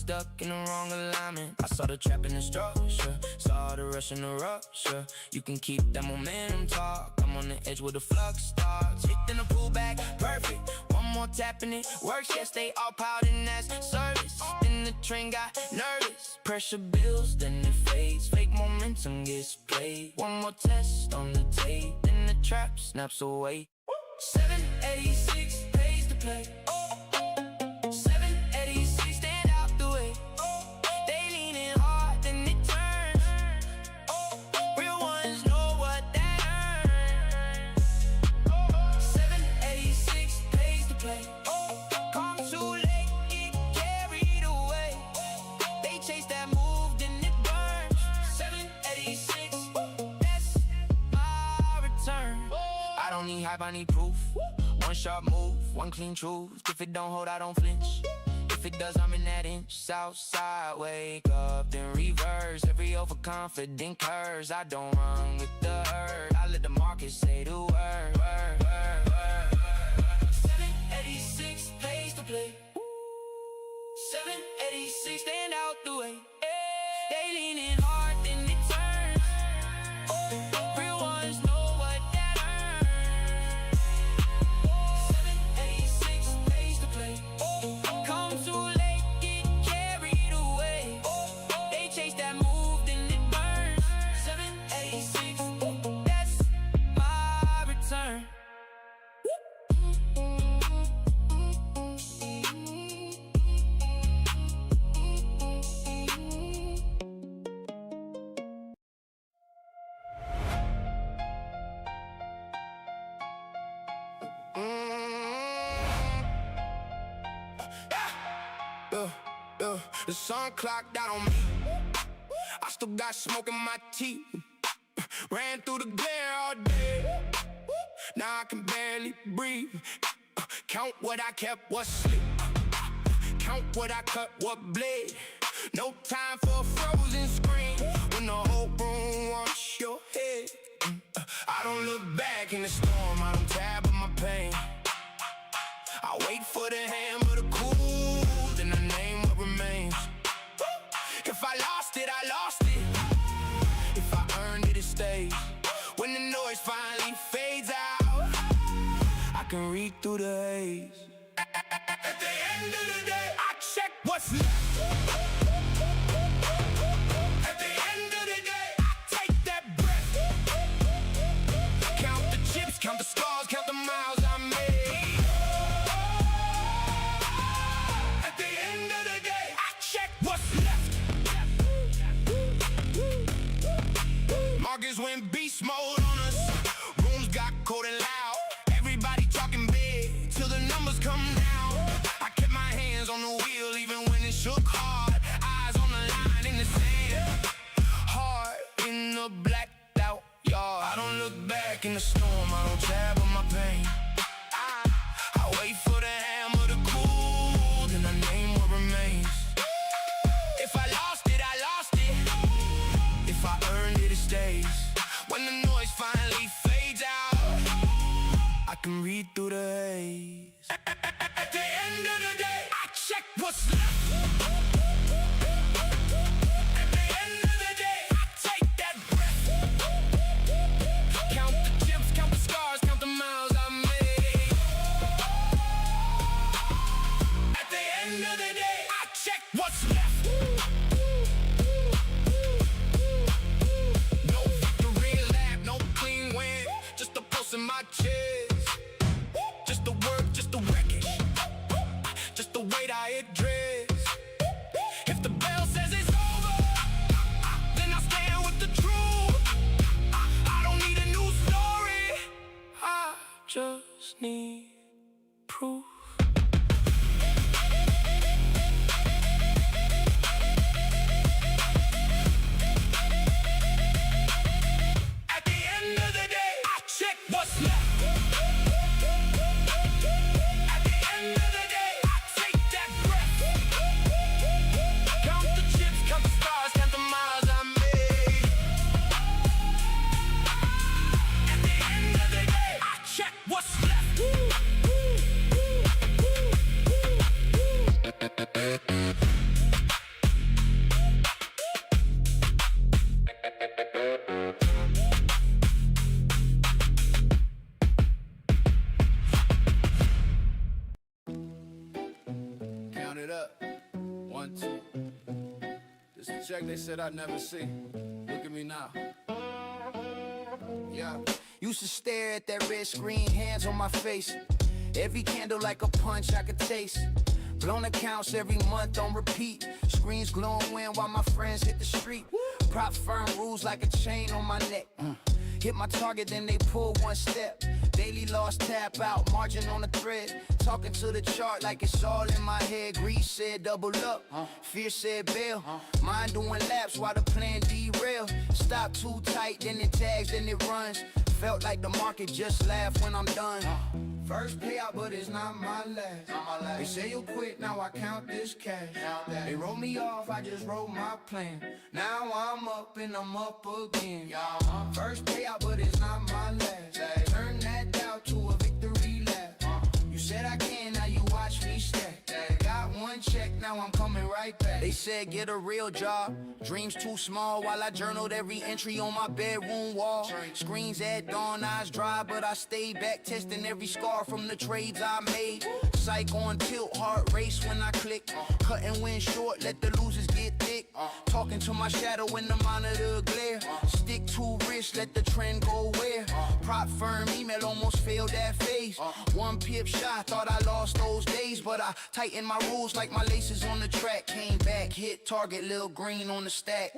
stuck in the wrong alignment. I saw the trap in the structure, saw the rush in the rupture. You can keep that momentum talk. I'm on the edge where the flux starts. Hit then a pullback, perfect. One more tap and it works. Yeah, stay all powered and that's service. Then the train got nervous. Pressure builds, then it fades. Fake momentum gets played. One more test on the tape, then the trap snaps away. 786 pays to play. 786 stand out the way. They leaning hard, then it turns. Real ones know what that earns. 786 pays to play. Come too late, get carried away. They chase that move, then it burns. 786, that's my return. I don't need hype, I need proof. One sharp move, one clean truth. If it don't hold, I don't flinch. If it does, I'm in that inch. South side, wake up, then reverse. Every overconfident curse. I don't run with the herd. I let the market say the word. 786 pays to play. 786 stand out the way. They leaning hard, then it turns. Real ones know what that earns. 786 pays to play. Come too late, get carried away. They chase that move, then it burns. 786, that's my return. The sun clocked out on me. I still got smoke in my teeth. Ran through the glare all day. Now I can barely breathe. Count what I kept, what sleep. Count what I cut, what blade. No time for a frozen screen when the whole room wants your head. I don't look back in the storm, I don't tab on my pain. I wait for the hammer to cool, then I name what remains. If I lost it, I lost it. If I earned it, it stays. When the noise finally fades out, I can read through the haze. At the end of the day, I check what's left. At the end of the day, I take that breath. Count the chips, count the scars, count the miles I made. At the end of the day, I check what's left. Markets went beast mode on us. Rooms got cold and loud. Everybody talking big till the numbers come down. I kept my hands on the wheel even when it shook hard. Eyes on the line in the sand. Heart in the blacked out yard. I don't look back in the storm, I don't tab on my pain. I wait for the hammer to cool, then I name what remains. If I lost it, I lost it. If I earned it, it stays. When the noise finally fades out, I can read through the haze. At the end of the day, I check what's left. At the end of the day, I take that breath. Count the chips, count the scars, count the miles I made. At the end of the day, I check what's left. No victory lap, no clean win, just a pulse in my chest. Just the work, just the wreckage, just the weight I address. If the bell says it's over, then I stand with the truth. I don't need a new story, I just need proof. At the end of the day, I check what's left. At the end of the day, I take that breath. 1, 2. This is the check they said I'd never see. Look at me now. Yeah. Used to stare at that red screen, hands on my face. Every candle like a punch I could taste. Blown accounts every month on repeat. Screens glowing when while my friends hit the street. Prop firm rules like a chain on my neck. Hit my target, then they pull one step. Daily loss, tap out, margin on the thread. Talking to the chart like it's all in my head. Greed said double up, fear said bail. Mind doing laps while the plan derail. Stop too tight, then it tags, then it runs. Felt like the market just laughed when I'm done. First payout, but it's not my last. They say you'll quit, now I count this cash. They wrote me off, I just wrote my plan. Now I'm up and I'm up again. First payout, but it's not my last. Turn that doubt to a victory lap. You said I can, now you watch me stack. Got one check, now I'm coming right back. They said get a real job, dreams too small. While I journaled every entry on my bedroom wall. Screens at dawn, eyes dry, but I stayed back, testing every scar from the trades I made. Psych on tilt, heart race when I click. Cutting wind short, let the losers get thick. Talking to my shadow in the monitor glare. Stick to wrist, let the trend go where. Prop firm, email almost failed that phase. One pip shot, thought I lost those days, but I tightened my rules like my laces on the track. Came back, hit target, little green on the stack.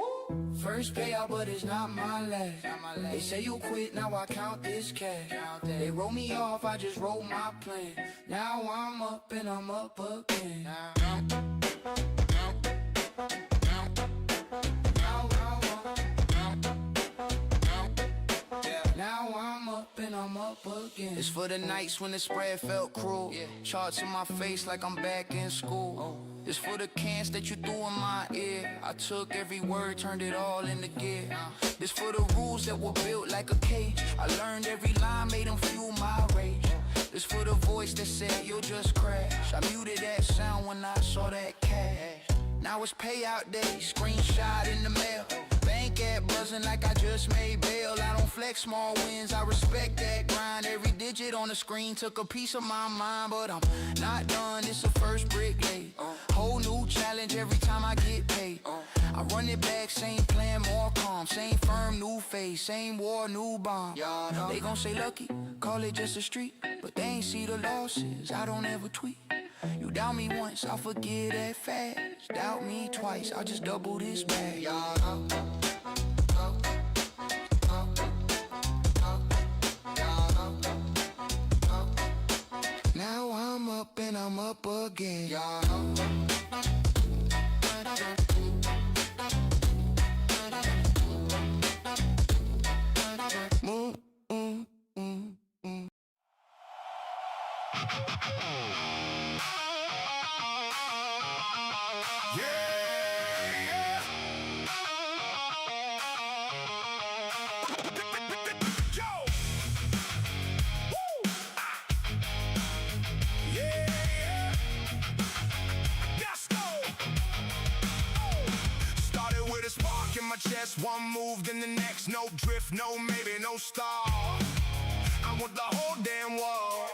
First payout, but it's not my last. They say you quit, now I count this cash. They wrote me off, I just wrote my plan. Now I'm up and I'm up again. Now I'm up and I'm up again. It's for the nights when the spread felt cruel. Charts in my face like I'm back in school. It's for the cans that you threw in my ear. I took every word, turned it all into gear. This for the rules that were built like a cage. I learned every line, made them fuel my rage. This for the voice that said you'll just crash. I muted that sound when I saw that cash. Now it's payout day, screenshot in the mail. Bank app buzzing like I just made bail. I don't flex small wins, I respect that grind. Every digit on the screen took a piece of my mind, but I'm not done, it's the first brick laid. Whole new challenge every time I get paid. I run it back, same plan, more calm. Same firm, new face, same war, new bomb. They gon' say lucky, call it just a streak, but they ain't see the losses, I don't ever tweet. You doubt me once, I'll forget that fast. Doubt me twice, I'll just double this bag. Now I'm up and I'm up again. Chest, one move, then the next. No drift, no maybe, no star. I want the whole damn wall.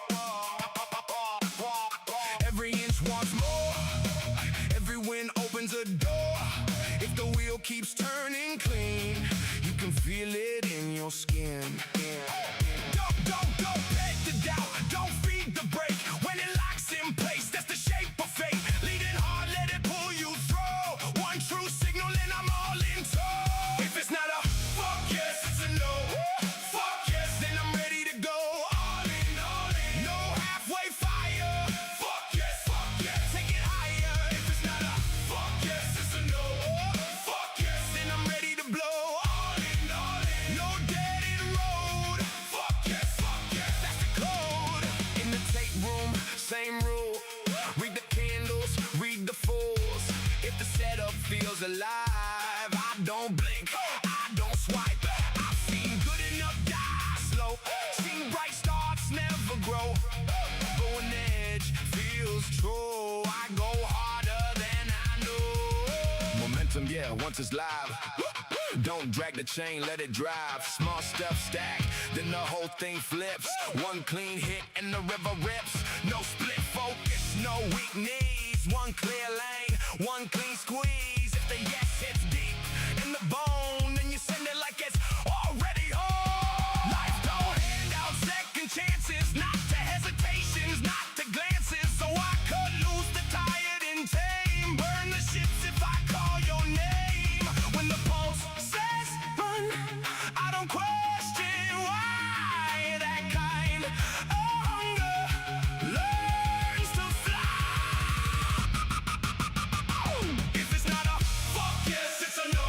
Every inch wants more. Every win opens a door. If the wheel keeps turning clean, you can feel it in your skin. Don't bet the doubt. Don't feed the brake. When it locks in place, that's the shape of fate. Lead it hard, let it pull you through. One true signal and I'm all in tow. If it's not a fuck yes, it's a no. Fuck yes, then I'm ready to go. All in, no halfway fire. Fuck yes, take it higher. If it's not a fuck yes, it's a no. Fuck yes, then I'm ready to blow. All in, no dead end road. Fuck yes, that's the code. In the tape room, same rule. Read the candles, read the fools. If the setup feels alive, I don't blink, I don't swipe. I've seen good enough die slow. Seen bright stars never grow. But when the edge feels true, I go harder than I knew. Momentum, yeah, once it's live. Don't drag the chain, let it drive. Small stuff stack, then the whole thing flips. One clean hit and the river rips. No split focus, no weak knees. One clear lane, One clean squeeze. If the yes hits deep in the bone, then you send it like it's already home. Life don't hand out second chances, not to hesitations, not to glances. So I could lose the tired and tame, burn the ships if I call your name. When the pulse says run, I don't question why. That kind of hunger learns to fly. If it's not a fuck yes, it's a no.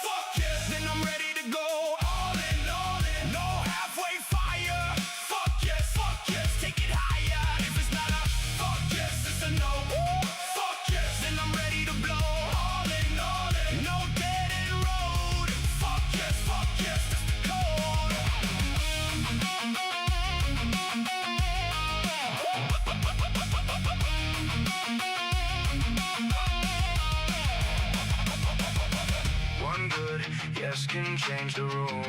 Fuck yes, then I'm ready to go all in, all in. No halfway fire. Fuck yes, take it higher. If it's not a fuck yes, it's a no. Fuck yes, then I'm ready to blow all in, all in. No dead end road. Fuck yes, that's the code. One good yes can change the room.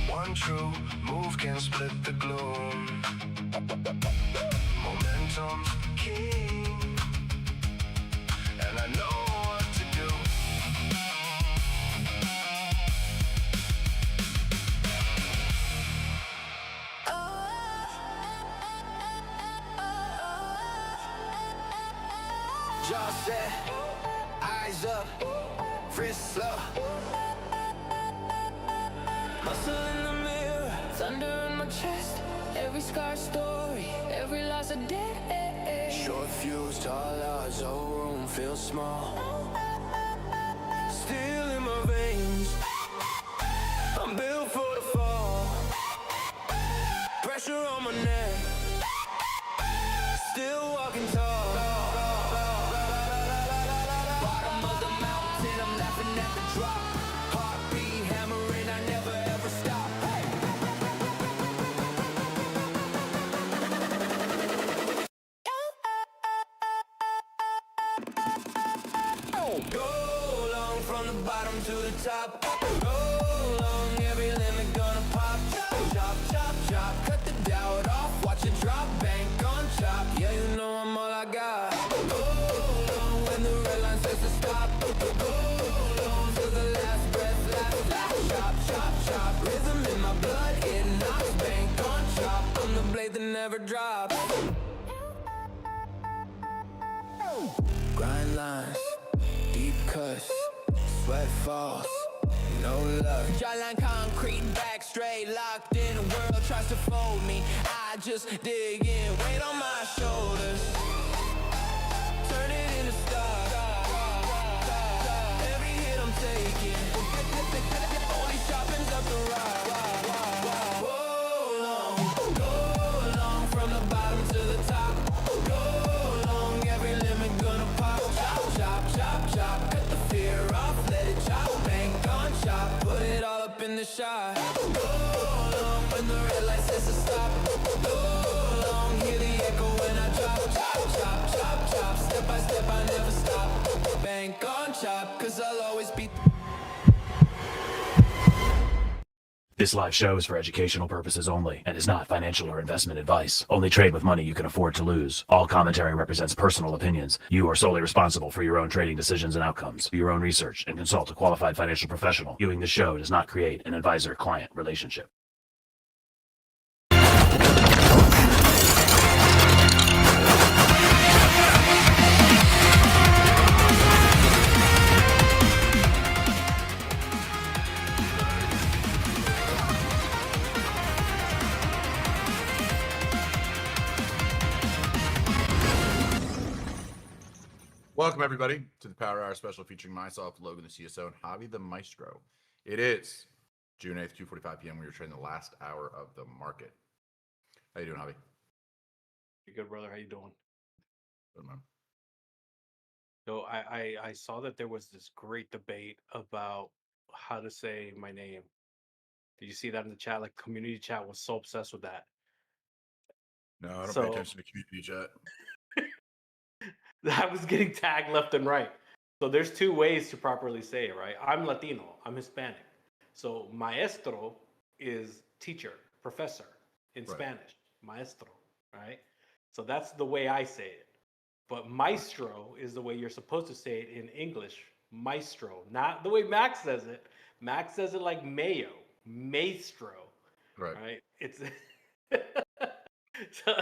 One true move can split the gloom. Momentum's king, and I know what to do. Jaw set, eyes up, wrist slow. Muscle in the mirror, thunder in my chest. Every scar story, every loss a debt. Short fuse, tall odds, whole room feels small. Still in my veins, I'm built for the fall. Pressure on my neck, still walking tall. Bottom of the mountain, I'm laughing at the drop. Heartbeat hammering, I never ever stop. Go long from the bottom to the top. Go long, every limit gonna pop. Chop, chop, chop, cut the doubt off. Watch it drop, bank on chop. Yeah, you know I'm all I got. Go long when the red line says to stop. Go long till the last breath, last. Chop, chop, chop, rhythm in my blood, it knocks. Bank on chop, I'm the blade that never drops. Grind lines, deep cuts, sweat falls, no luck. Jawline concrete, back straight, locked in. The world tries to fold me, I just dig in. Weight on my shoulders, turn it into stock. Every hit I'm taking, only sharpens up the rock. Go long from the bottom to the top. Go long, every limit gonna pop. Chop, chop, chop, chop, cut the fear off, let it chop. Bank on chop, put it all up in the shot. Go long when the red light says to stop. Go long, hear the echo when I drop. Chop, chop, chop, chop, step by step I never stop. Bank on chop, cause I'll always be. This live show is for educational purposes only and is not financial or investment advice. Only trade with money you can afford to lose. All commentary represents personal opinions. You are solely responsible for your own trading decisions and outcomes. Do your own research and consult a qualified financial professional. Viewing the show does not create an advisor-client relationship. Welcome, everybody, to the Power Hour special featuring myself, Logan the CSO, and Javi the Maestro. It is June 8th, 2:45 p.m. We are trading the last hour of the market. How you doing, Javi? You good, brother? How you doing? Good, man. So I saw that there was this great debate about how to say my name. Did you see that in the chat? Like, community chat was so obsessed with that. No, I don't So- pay attention to community chat. I was getting tagged left and right. So there's two ways to properly say it, right? I'm Latino. I'm Hispanic. So maestro is teacher, professor in Right. Spanish. Maestro, right? So that's the way I say it. But maestro is the way you're supposed to say it in English. Maestro, not the way Max says it. Max says it like mayo, maestro, Right. right? It's so,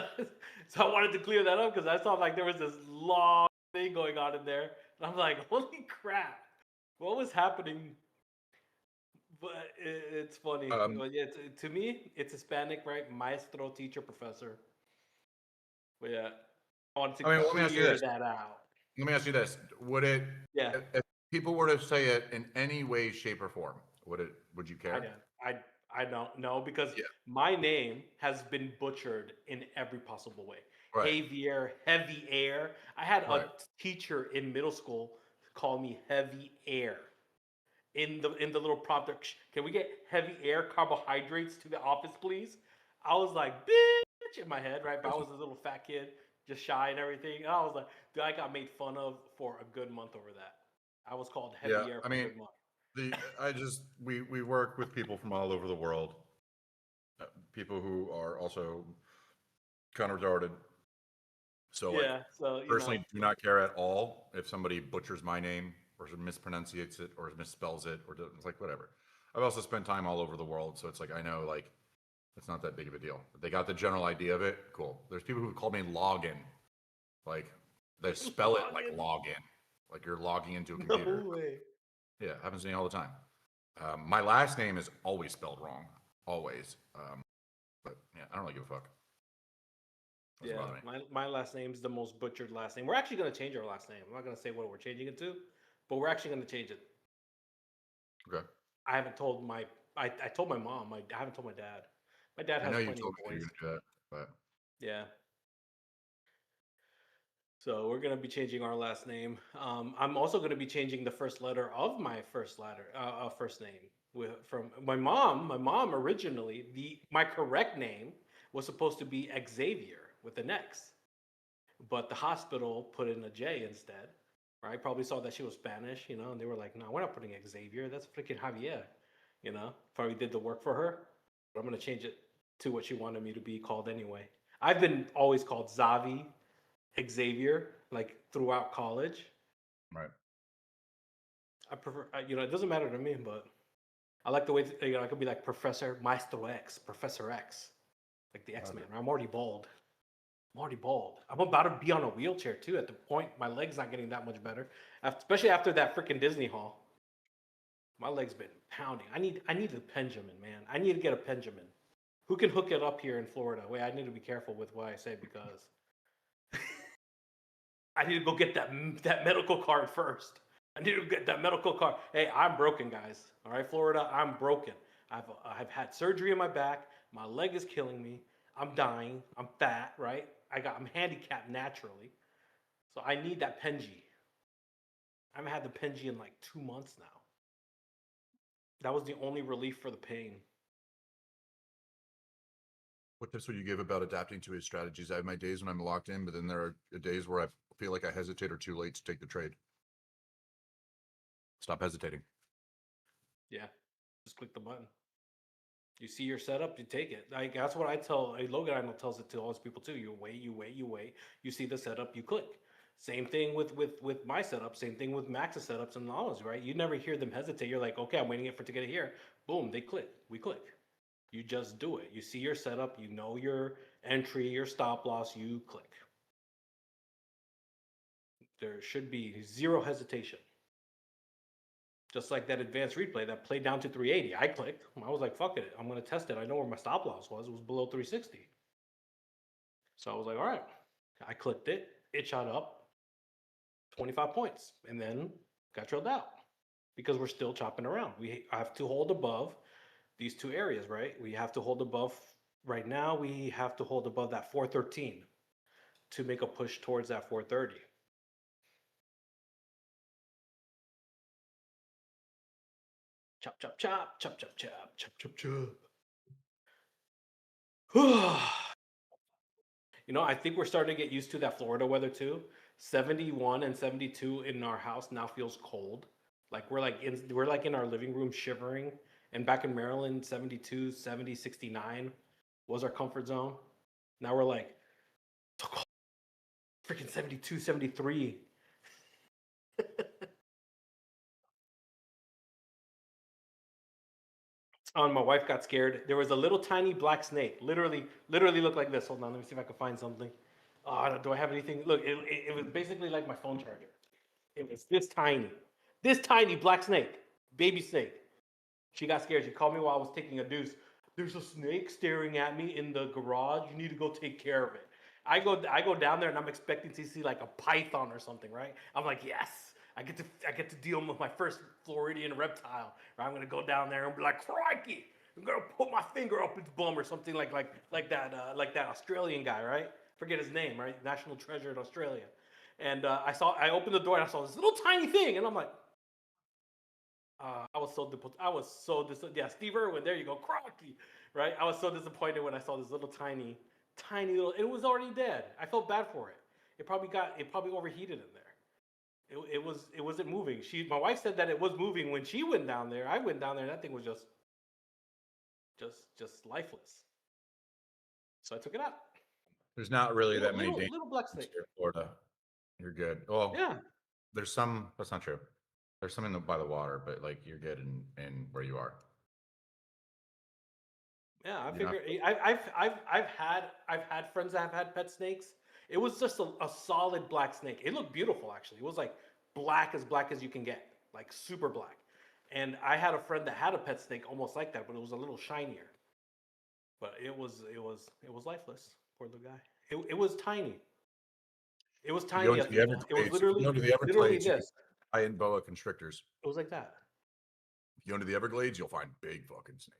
so I wanted to clear that up because I saw like there was this long thing going on in there, and I'm like, holy crap, what was happening? But it's funny. Um, But yeah, to me, it's Hispanic, right? Maestro, teacher, professor. But yeah, I wanted to I mean, let me ask you clear this. that out. Let me ask you this: Would it, Yeah. if people were to say it in any way, shape, or form, would you I care? don't. I don't know because Yeah. my name has been butchered in every possible way. Right. Javier, Heavy Air. I had a Right. teacher in middle school call me Heavy Air in the little prompter. Can we get Heavy Air carbohydrates to the office, please? I was like, bitch, in my head, right? But I was a little fat kid, just shy and everything. And I was like, dude, I got made fun of for a good month over that. I was called Yeah. Heavy Air I for a mean, good month. we work with people from all over the world, people who are also kind of retarded. So like, Yeah, so personally, do not care at all if somebody butchers my name or mispronunciates it or misspells it or it's like whatever. I've also spent time all over the world, so it's like I know like it's not that big of a deal. If they got the general idea of it, cool. There's people who've called me login, like they spell it like login. login, like you're logging into a No computer. way. Yeah, happens to me all the time. My last name is always spelled wrong, always. But yeah, I don't really give a fuck. Doesn't Yeah, bother me. my last name's the most butchered last name. We're actually gonna change our last name. I'm not gonna say what we're changing it to, but we're actually gonna change it. Okay. I haven't told my I told my mom. I haven't told my dad. My dad I has know you plenty of told me you boys. were gonna do that, but Yeah. So we're gonna be changing our last name. I'm also gonna be changing the first letter of my first name. From my mom. My mom originally my correct name was supposed to be Xavier with an X, but the hospital put in a J instead. Right? Probably saw that she was Spanish, and they were like, "No, we're not putting Xavier. That's freaking Javier." Probably did the work for her. But I'm gonna change it to what she wanted me to be called anyway. I've been always called Zavi, Xavier, like throughout college. right. I prefer, it doesn't matter to me, but I like the way I could be like Professor Maestro X, Professor X, like the X Men. I'm already bald. I'm already bald. I'm about to be on a wheelchair too. At the point, my leg's not getting that much better, especially after that freaking Disney haul. My leg's been pounding. I need a Benjamin, man. I need to get a Benjamin. Who can hook it up here in Florida? Wait, I need to be careful with what I say because I need to go get that medical card first. I need to get that medical card. Hey, I'm broken, guys. All right, Florida, I'm broken. I've had surgery in my back. My leg is killing me. I'm dying. I'm fat, right? I'm handicapped naturally. So I need that Penji. I haven't had the Penji in like 2 months now. That was the only relief for the pain. What tips would you give about adapting to his strategies? I have my days when I'm locked in, but then there are days where I feel like I hesitate or too late to take the trade. Stop hesitating. Yeah, just click the button. You see your setup, you take it. Like that's what I tell. Logan, I know tells it to all his people too. You wait, you wait, you wait. You see the setup, you click. Same thing with my setup. Same thing with Max's setups and Lama's, right? You never hear them hesitate. You're like, okay, I'm waiting for it to get it here. Boom, they click. We click. You just do it. You see your setup. You know your entry, your stop loss. You click. There should be zero hesitation. Just like that advanced replay that played down to 380. I clicked. I was like, fuck it. I'm going to test it. I know where my stop loss was. It was below 360. So I was like, all right. I clicked it. It shot up 25 points and then got trailed out because we're still chopping around. We have to hold above these two areas, right? We have to hold above, right now, we have to hold above that 413 to make a push towards that 430. Chop, chop, chop, chop, chop, chop, chop, chop, chop. I think we're starting to get used to that Florida weather too. 71 and 72 in our house now feels cold. Like we're like in our living room shivering. And back in Maryland, 72, 70, 69 was our comfort zone. Now we're like, Freaking 72, 73. Oh, and my wife got scared. There was a little tiny black snake, literally looked like this. Hold on, let me see if I can find something. Oh, do I have anything? Look, it was basically like my phone charger. It was this tiny black snake, baby snake. She got scared. She called me while I was taking a deuce. There's a snake staring at me in the garage. You need to go take care of it. I go down there and I'm expecting to see like a python or something, right? I'm like, yes, I get to deal with my first Floridian reptile. Right? I'm gonna go down there and be like, crikey, I'm gonna put my finger up its bum or something like that Australian guy, right? Forget his name, right? National treasure in Australia. And I opened the door and I saw this little tiny thing, and I'm like, I was so disappointed. Yeah, Steve Irwin, there you go, crocky, right? I was so disappointed when I saw this little tiny, tiny little. It was already dead. I felt bad for it. It probably overheated in there. It wasn't moving. My wife said that it was moving when she went down there. I went down there and that thing was just lifeless. So I took it out. There's not really that many Little black snake. in Florida. You're good. Well, Yeah. there's some. That's not true. There's some by the water, but like you're good in where you are. Yeah, I You're not- figure I've had friends that have had pet snakes. It was just a solid black snake. It looked beautiful actually. It was like black as you can get, like super black. And I had a friend that had a pet snake almost like that, but it was a little shinier. But it was lifeless. Poor little guy. It was tiny. It was You tiny. go into the It was Everglades. literally You go to the literally Everglades. You can this. find boa constrictors. It was like that. If you go into the Everglades, you'll find big fucking snakes.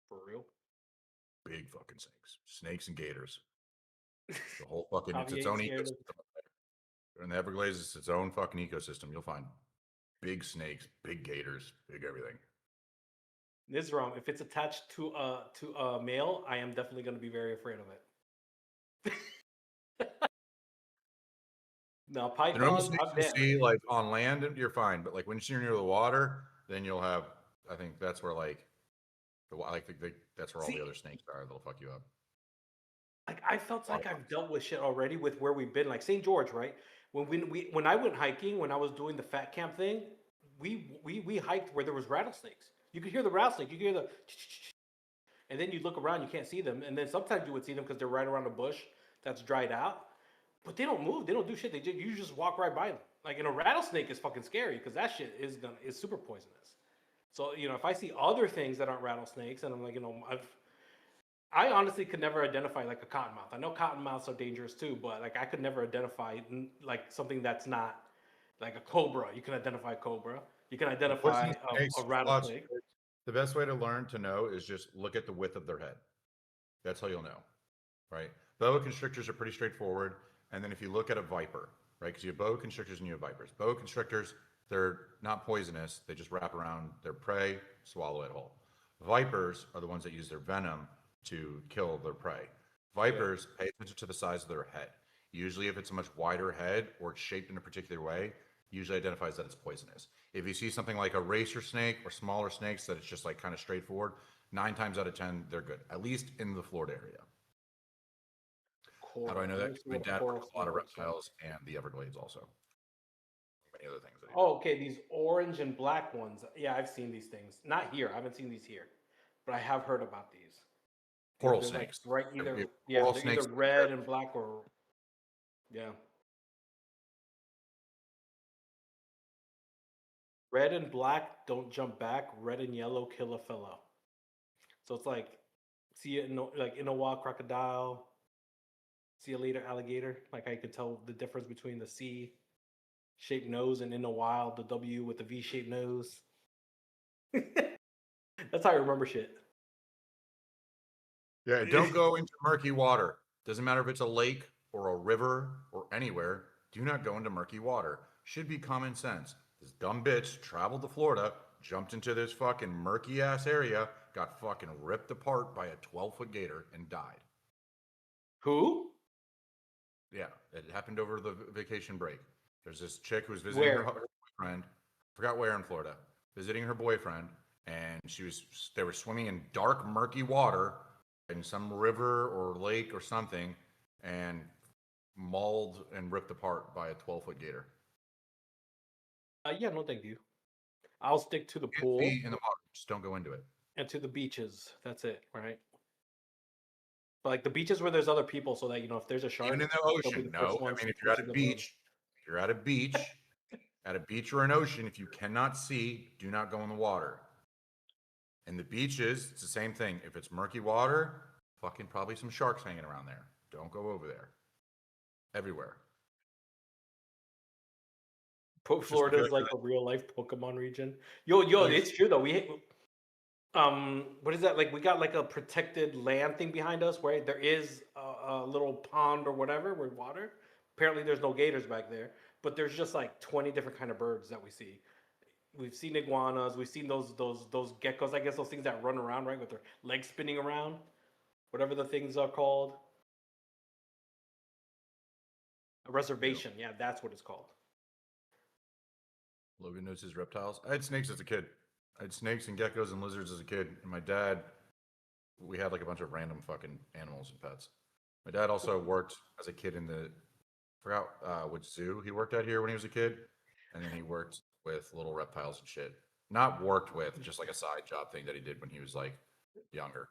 For real. Big fucking snakes. Snakes and gators. The whole fucking it's Javier its own scared of- ecosystem. In the Everglades, it's its own fucking ecosystem. You'll find big snakes, big gators, big everything. Nizram, if it's attached to a male, I am definitely going to be very afraid of it. No, The normal pythons, snakes I'm you dead. see like on land, you're fine. But like when you're near the water, then you'll have. I think that's where like that's where all See- the other snakes are. They'll fuck you up. Like I felt like I've dealt with shit already with where we've been, like St. George, right? When I went hiking, when I was doing the fat camp thing, we hiked where there was rattlesnakes. You could hear the rattlesnake, you could hear the, and then you look around, you can't see them, and then sometimes you would see them because they're right around a bush that's dried out, but they don't move, they don't do shit. You just walk right by them. Like, and a rattlesnake is fucking scary because that shit is super poisonous. So if I see other things that aren't rattlesnakes, and I'm like, I honestly could never identify like a cottonmouth. I know cottonmouths are dangerous too, but like I could never identify like something that's not like a cobra. You can identify a cobra. You can identify a rattlesnake. The best way to learn to know is just look at the width of their head. That's how you'll know, right? Boa constrictors are pretty straightforward. And then if you look at a viper, right? Because you have boa constrictors and you have vipers. Boa constrictors, they're not poisonous. They just wrap around their prey, swallow it whole. Vipers are the ones that use their venom to kill their prey. Vipers pay attention to the size of their head. Usually if it's a much wider head or it's shaped in a particular way, usually identifies that it's poisonous. If you see something like a racer snake or smaller snakes that it's just like kind of straightforward, 9 times out of 10, they're good, at least in the Florida area. How do I know that? My dad worked with a lot of reptiles and the Everglades also. Many other things. Oh, okay, these orange and black ones. Yeah, I've seen these things. Not here. I haven't seen these here, but I have heard about these. Coral They're snakes. Like, right, either Coral they're snakes either red and black or yeah. Red and black don't jump back. Red and yellow kill a fellow. So it's like see it in like Inowa crocodile. See you later alligator. Like I can tell the difference between the C shaped nose and in the wild the W with the V shaped nose. That's how I remember shit. Yeah, don't go into murky water. Doesn't matter if it's a lake or a river or anywhere. Do not go into murky water. Should be common sense. This dumb bitch traveled to Florida, jumped into this fucking murky ass area, got fucking ripped apart by a 12-foot gator and died. Who? Yeah, it happened over the vacation break. There's this chick who was visiting her boyfriend. Forgot where in Florida. Visiting her boyfriend, and they were swimming in dark, murky water in some river or lake or something, and mauled and ripped apart by a 12-foot gator. Yeah, no, thank you. I'll stick to the Can't pool be in the water. Just don't go into it. and to the beaches. That's it, right? But like the beaches where there's other people, so that if there's a shark, Even in the they'll be ocean. the No, first I ones mean, to if you're at push a in the boat. beach, if you're at a beach or an ocean, if you cannot see, do not go in the water. And the beaches, it's the same thing. If it's murky water, fucking probably some sharks hanging around there. Don't go over there. Everywhere. Florida is like a real life Pokemon region. Yo, it's true though. What is that? Like we got like a protected land thing behind us, where there is a little pond or whatever with water. Apparently, there's no gators back there, but there's just like 20 different kind of birds that we see. We've seen iguanas. We've seen those geckos. I guess those things that run around, right, with their legs spinning around, whatever the things are called. A reservation. Yeah, that's what it's called. Logan knows his reptiles. I had snakes as a kid. I had snakes and geckos and lizards as a kid. And my dad, we had like a bunch of random fucking animals and pets. My dad also worked as a kid in the, forgot which zoo he worked at here when he was a kid. And then he worked with little reptiles and shit. Not worked with, just like a side job thing that he did when he was like younger,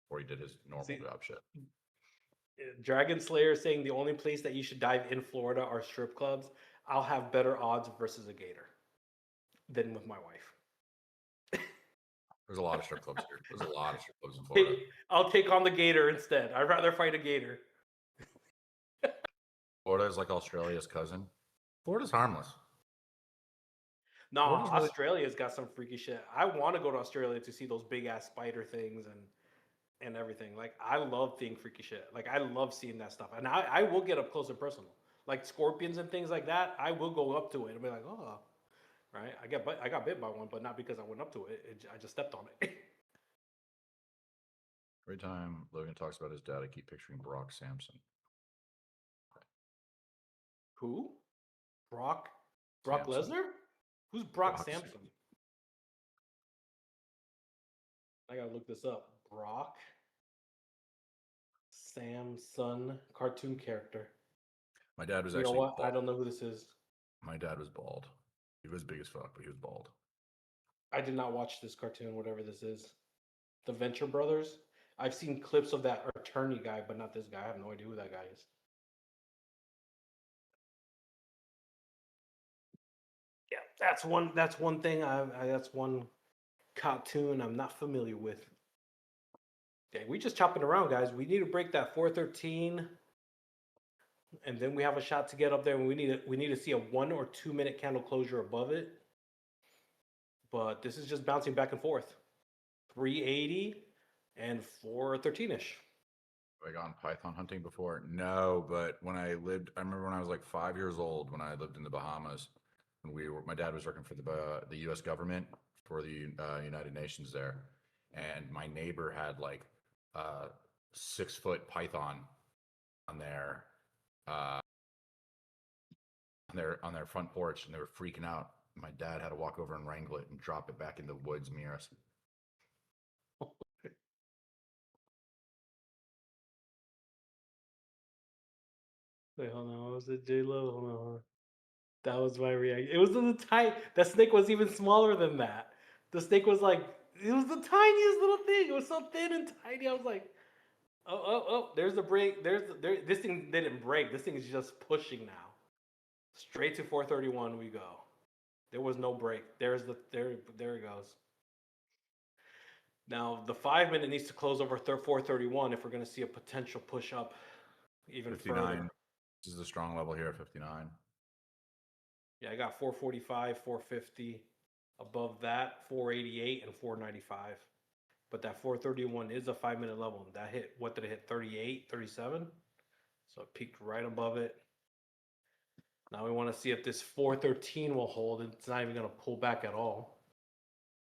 or he did his normal job shit. Dragon Slayer saying the only place that you should dive in Florida are strip clubs. I'll have better odds versus a gator than with my wife. There's a lot of strip clubs here. There's a lot of strip clubs in Florida. I'll take on the gator instead. I'd rather fight a gator. Florida is like Australia's cousin. Florida's harmless. No, Florida's really- Australia's got some freaky shit. I want to go to Australia to see those big ass spider things and everything. Like I love seeing freaky shit. Like I love seeing that stuff, and I will get up close and personal. Like scorpions and things like that, I will go up to it and be like, oh, right. I got bit by one, but not because I went up to it. I just stepped on it. Every time Logan talks about his dad, I keep picturing Brock Sampson. Who? Brock Lesnar? Who's Brock Sampson? I gotta look this up. Brock Samson, cartoon character. My dad was You know actually what? bald. I don't know who this is. My dad was bald. He was big as fuck, but he was bald. I did not watch this cartoon, whatever this is. The Venture Brothers. I've seen clips of that attorney guy, but not this guy. I have no idea who that guy is. Yeah, that's one. That's one thing. That's one cartoon I'm not familiar with. Okay, we just chopping around, guys. We need to break that 413, and then we have a shot to get up there. And we need to see a 1 or 2 minute candle closure above it. But this is just bouncing back and forth. 380 and 413-ish. Have I gone python hunting before? No, but when I remember when I was like 5 years old, when I lived in the Bahamas, when my dad was working for the U.S. government for the United Nations there, and my neighbor had like 6-foot python on their on their front porch, and they were freaking out. My dad had to walk over and wrangle it and drop it back in the woods near us. Wait, hold on. What was it, J-Lo? Hold on. That was my reaction. It was the tight. That snake was even smaller than that. The snake was like, it was the tiniest little thing. It was so thin and tiny. I was like, oh, there's the break. This thing didn't break. This thing is just pushing now. Straight to 431 we go. There was no break. There it goes. Now the 5 minute needs to close over 431 if we're going to see a potential push up even 59. further. This is a strong level here at 59. Yeah, I got 445, 450. Above that, 488 and 495. But that 431 is a 5 minute level. That hit, what did it hit? 38, 37? So it peaked right above it. Now we want to see if this 413 will hold. It's not even going to pull back at all.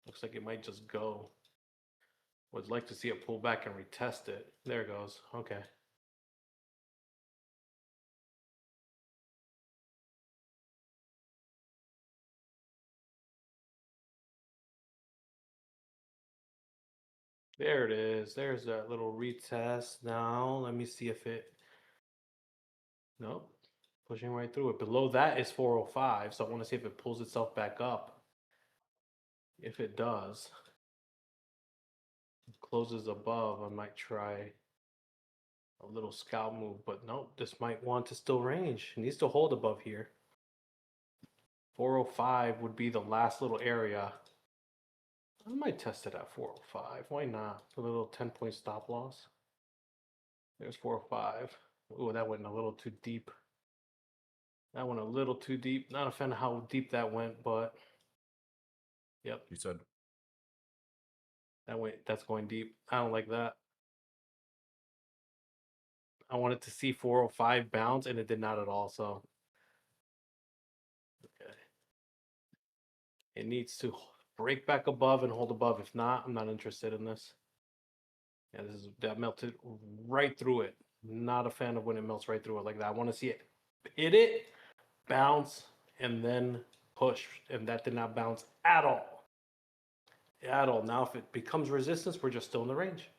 Looks like it might just go. Would like to see it pull back and retest it. There it goes. Okay. There it is. There's that little retest. Now let me see if it Nope. Pushing right through it. Below that is 405, so I want to see if it pulls itself back up. If it does, closes above, I might try a little scalp move, but nope, this might want to still range. It needs to hold above here. 405 would be the last little area. I might test it at 405. Why not? A little 10-point stop loss. There's 405. Ooh, that went a little too deep. That went a little too deep. Not a fan of how deep that went, but yep. You said That's going deep. I don't like that. I wanted to see 405 bounce, and it did not at all. So, okay. It needs to break back above and hold above. If not, I'm not interested in this. Yeah, that melted right through it. Not a fan of when it melts right through it like that. I want to see it hit it, bounce, and then push. And that did not bounce at all. At all. Now, if it becomes resistance, we're just still in the range.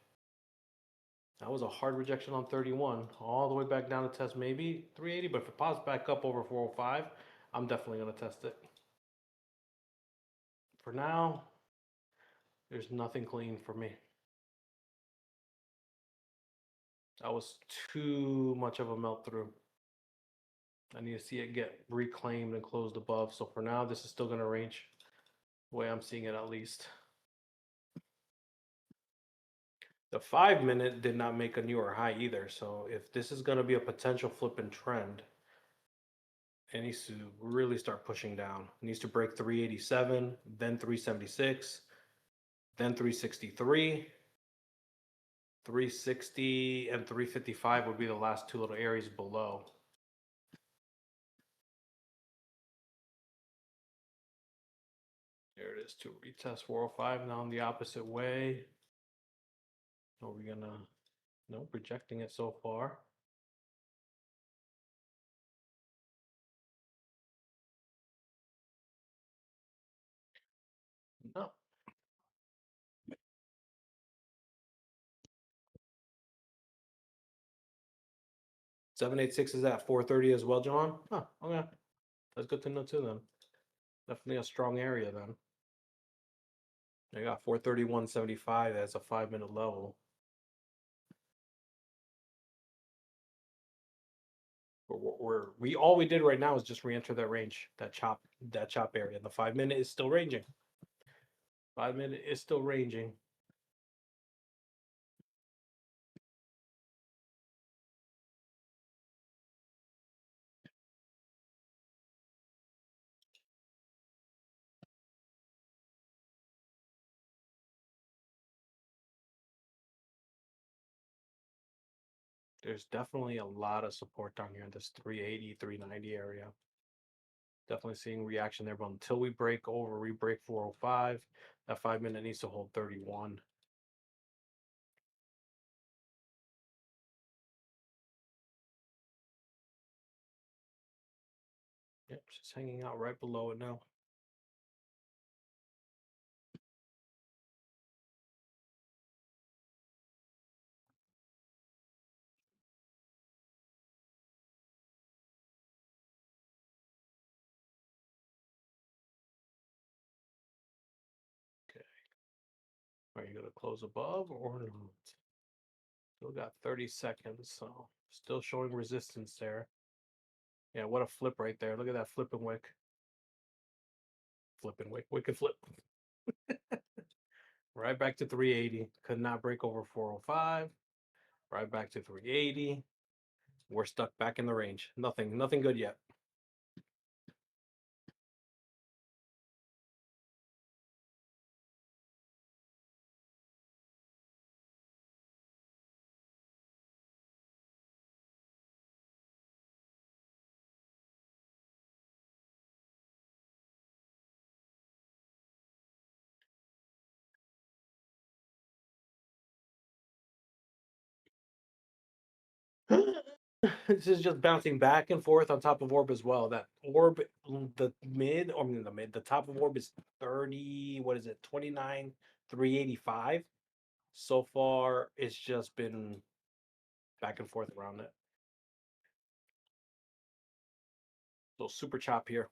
That was a hard rejection on 31, all the way back down to test maybe 380. But if it pops back up over 405, I'm definitely going to test it. For now, there's nothing clean for me. That was too much of a melt through. I need to see it get reclaimed and closed above. So for now, this is still going to range the way I'm seeing it at least. The 5-minute did not make a newer high either. So if this is going to be a potential flipping trend, it needs to really start pushing down. It needs to break 387, then 376, then 363. 360 and 355 would be the last two little areas below. There it is to retest 405 now in the opposite way. Are we gonna, nope, rejecting it so far. No. $786 is at 430 as well, John. Huh, okay. That's good to know too then. Definitely a strong area then. I got 431.75 as a 5-minute level. All we did right now is just re-enter that range, that chop area. The 5-minute is still ranging. 5-minute is still ranging. There's definitely a lot of support down here in this 380, 390 area. Definitely seeing reaction there, but until we break 405, that 5-minute needs to hold 31. Yep, just hanging out right below it now. Okay. Are you gonna close above or not? Still got 30 seconds, so still showing resistance there. Yeah, what a flip right there. Look at that flipping wick. Flipping wick, wick and flip. Right back to 380. Could not break over 405. Right back to 380. We're stuck back in the range. Nothing good yet. This is just bouncing back and forth on top of orb as well. That orb, the top of orb is 30, what is it, 29, 385. So far, it's just been back and forth around it. So super chop here.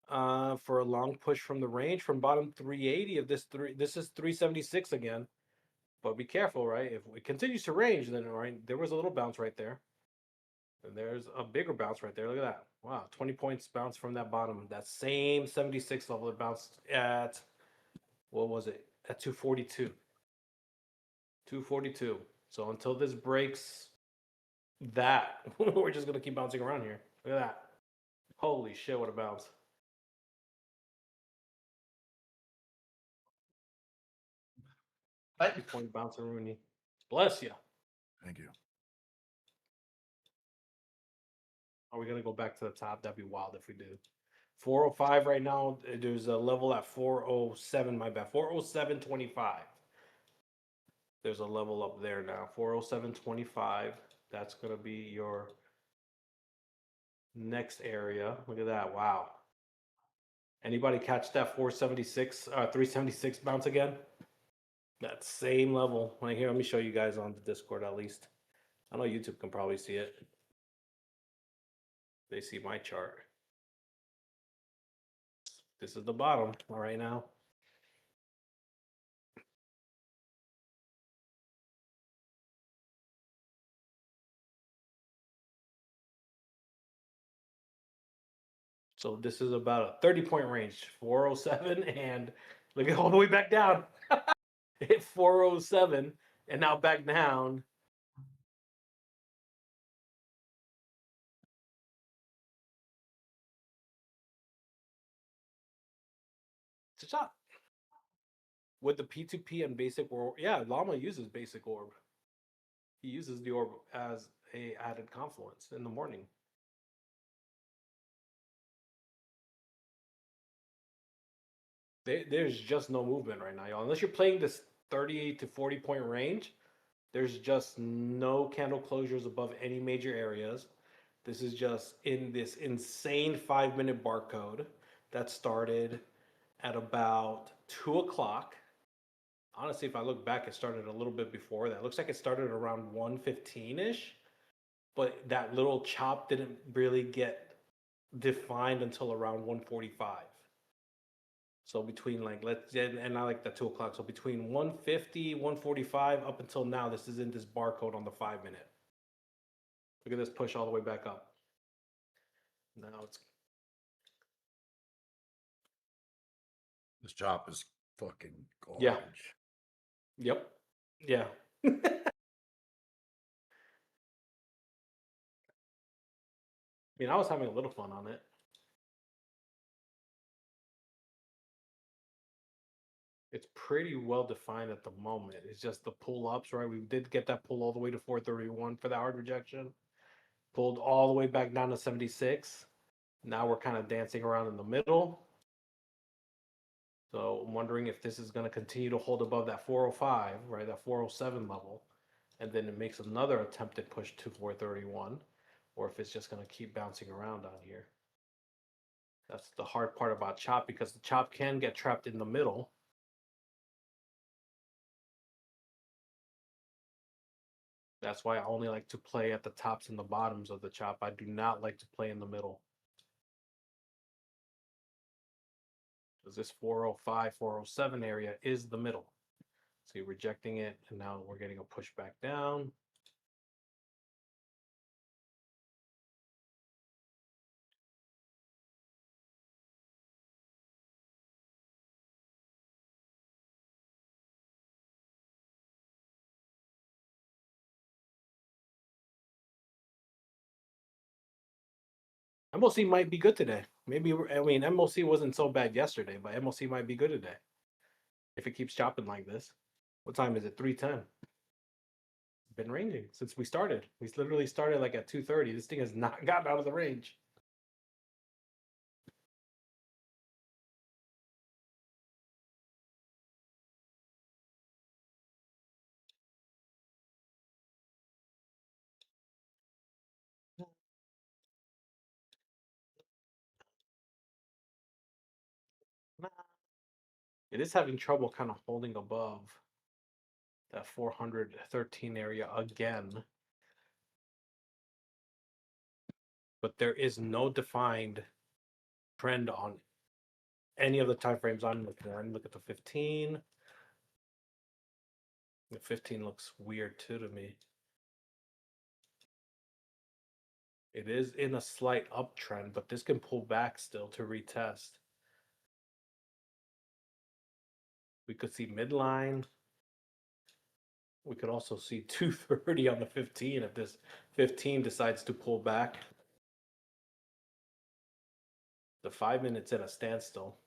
For a long push from the range from bottom 380 of this this is 376 again. But be careful, right? If it continues to range, then right there was a little bounce right there. And there's a bigger bounce right there. Look at that. Wow, 20 points bounce from that bottom. That same 76 level it bounced at, what was it? At 242. 242. So until this breaks that, we're just going to keep bouncing around here. Look at that. Holy shit, what a bounce. Point bouncing Rooney. Bless you. Thank you. Are we going to go back to the top? That'd be wild if we did. 405 right now. There's a level at 407, my bad. 407.25. There's a level up there now. 407.25. That's going to be your next area. Look at that. Wow. Anybody catch that 476, 376 bounce again? That same level right here. Let me show you guys on the Discord at least. I know YouTube can probably see it. They see my chart. This is the bottom right now. So this is about a 30-point range, 407, and look at all the way back down. Hit 407, and now back down. It's a shot. With the P2P and basic orb, yeah, Lama uses basic orb. He uses the orb as a added confluence in the morning. There's just no movement right now, y'all. Unless you're playing this 30 to 40 point range, there's just no candle closures above any major areas. This is just in this insane 5-minute barcode that started at about 2 o'clock. Honestly, if I look back, it started a little bit before that. It looks like it started around 1:15-ish, but that little chop didn't really get defined until around 1:45. So between like and I like that 2 o'clock. So between 150, 145 up until now, this is in this barcode on the 5-minute. Look at this push all the way back up. Now it's This chop is fucking garbage. Yeah. Yep. Yeah. I mean, I was having a little fun on it. It's pretty well defined at the moment. It's just the pull ups, right? We did get that pull all the way to 431 for the hard rejection. Pulled all the way back down to 76. Now we're kind of dancing around in the middle. So I'm wondering if this is going to continue to hold above that 405, right? That 407 level. And then it makes another attempted push to 431. Or if it's just going to keep bouncing around on here. That's the hard part about chop, because the chop can get trapped in the middle. That's why I only like to play at the tops and the bottoms of the chop. I do not like to play in the middle. Because this 405, 407 area is the middle. So you're rejecting it, and now we're getting a push back down. MOC might be good today. Maybe, I mean, MOC wasn't so bad yesterday, but MOC might be good today. If it keeps chopping like this. What time is it? 3:10. Been ranging since we started. We literally started like at 2:30. This thing has not gotten out of the range. It is having trouble kind of holding above that 413 area again. but there is no defined trend on any of the time frames I'm looking at. Look at the 15. The 15 looks weird too to me. It is in a slight uptrend, but this can pull back still to retest. We could see midline. We could also see 230 on the 15 if this 15 decides to pull back. The 5 minutes at a standstill.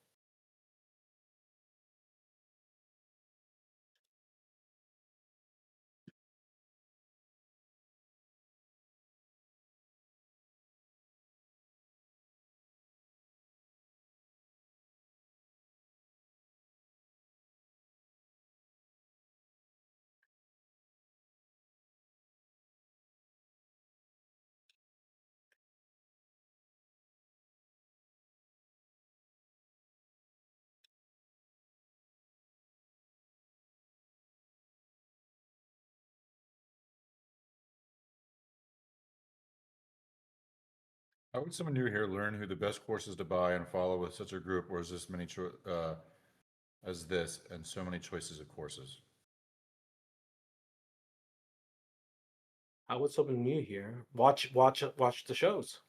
How would someone new here learn who the best courses to buy and follow with such a group, or is this many as this and so many choices of courses? How would someone new here watch the shows?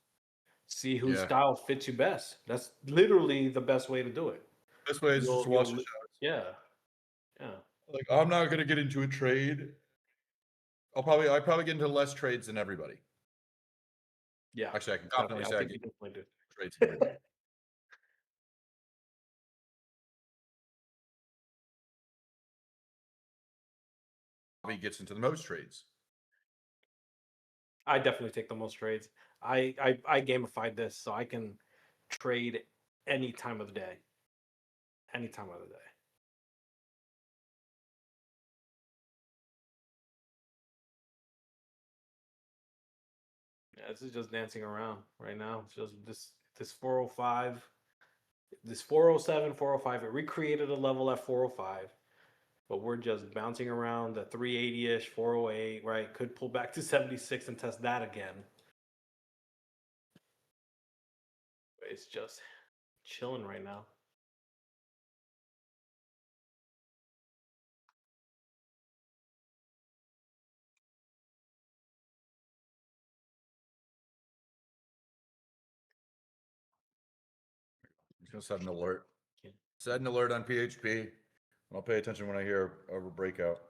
See whose Yeah. style fits you best. That's literally the best way to do it. Best way is just to watch the shows. Yeah. Yeah. Like, I'm not gonna get into a trade. I probably get into less trades than everybody. Yeah. Actually, I can confidently say I think get you definitely do. trades than everybody. He gets into the most trades. I definitely take the most trades. I gamified this so I can trade any time of the day. Any time of the day. Yeah, this is just dancing around right now. It's just this 405, this 407, 405. It recreated a level at 405, but we're just bouncing around the 380-ish, 408, right? Could pull back to 76 and test that again. It's just chilling right now. I'm just gonna set an alert. Set an alert on PHP. I'll pay attention when I hear a breakout.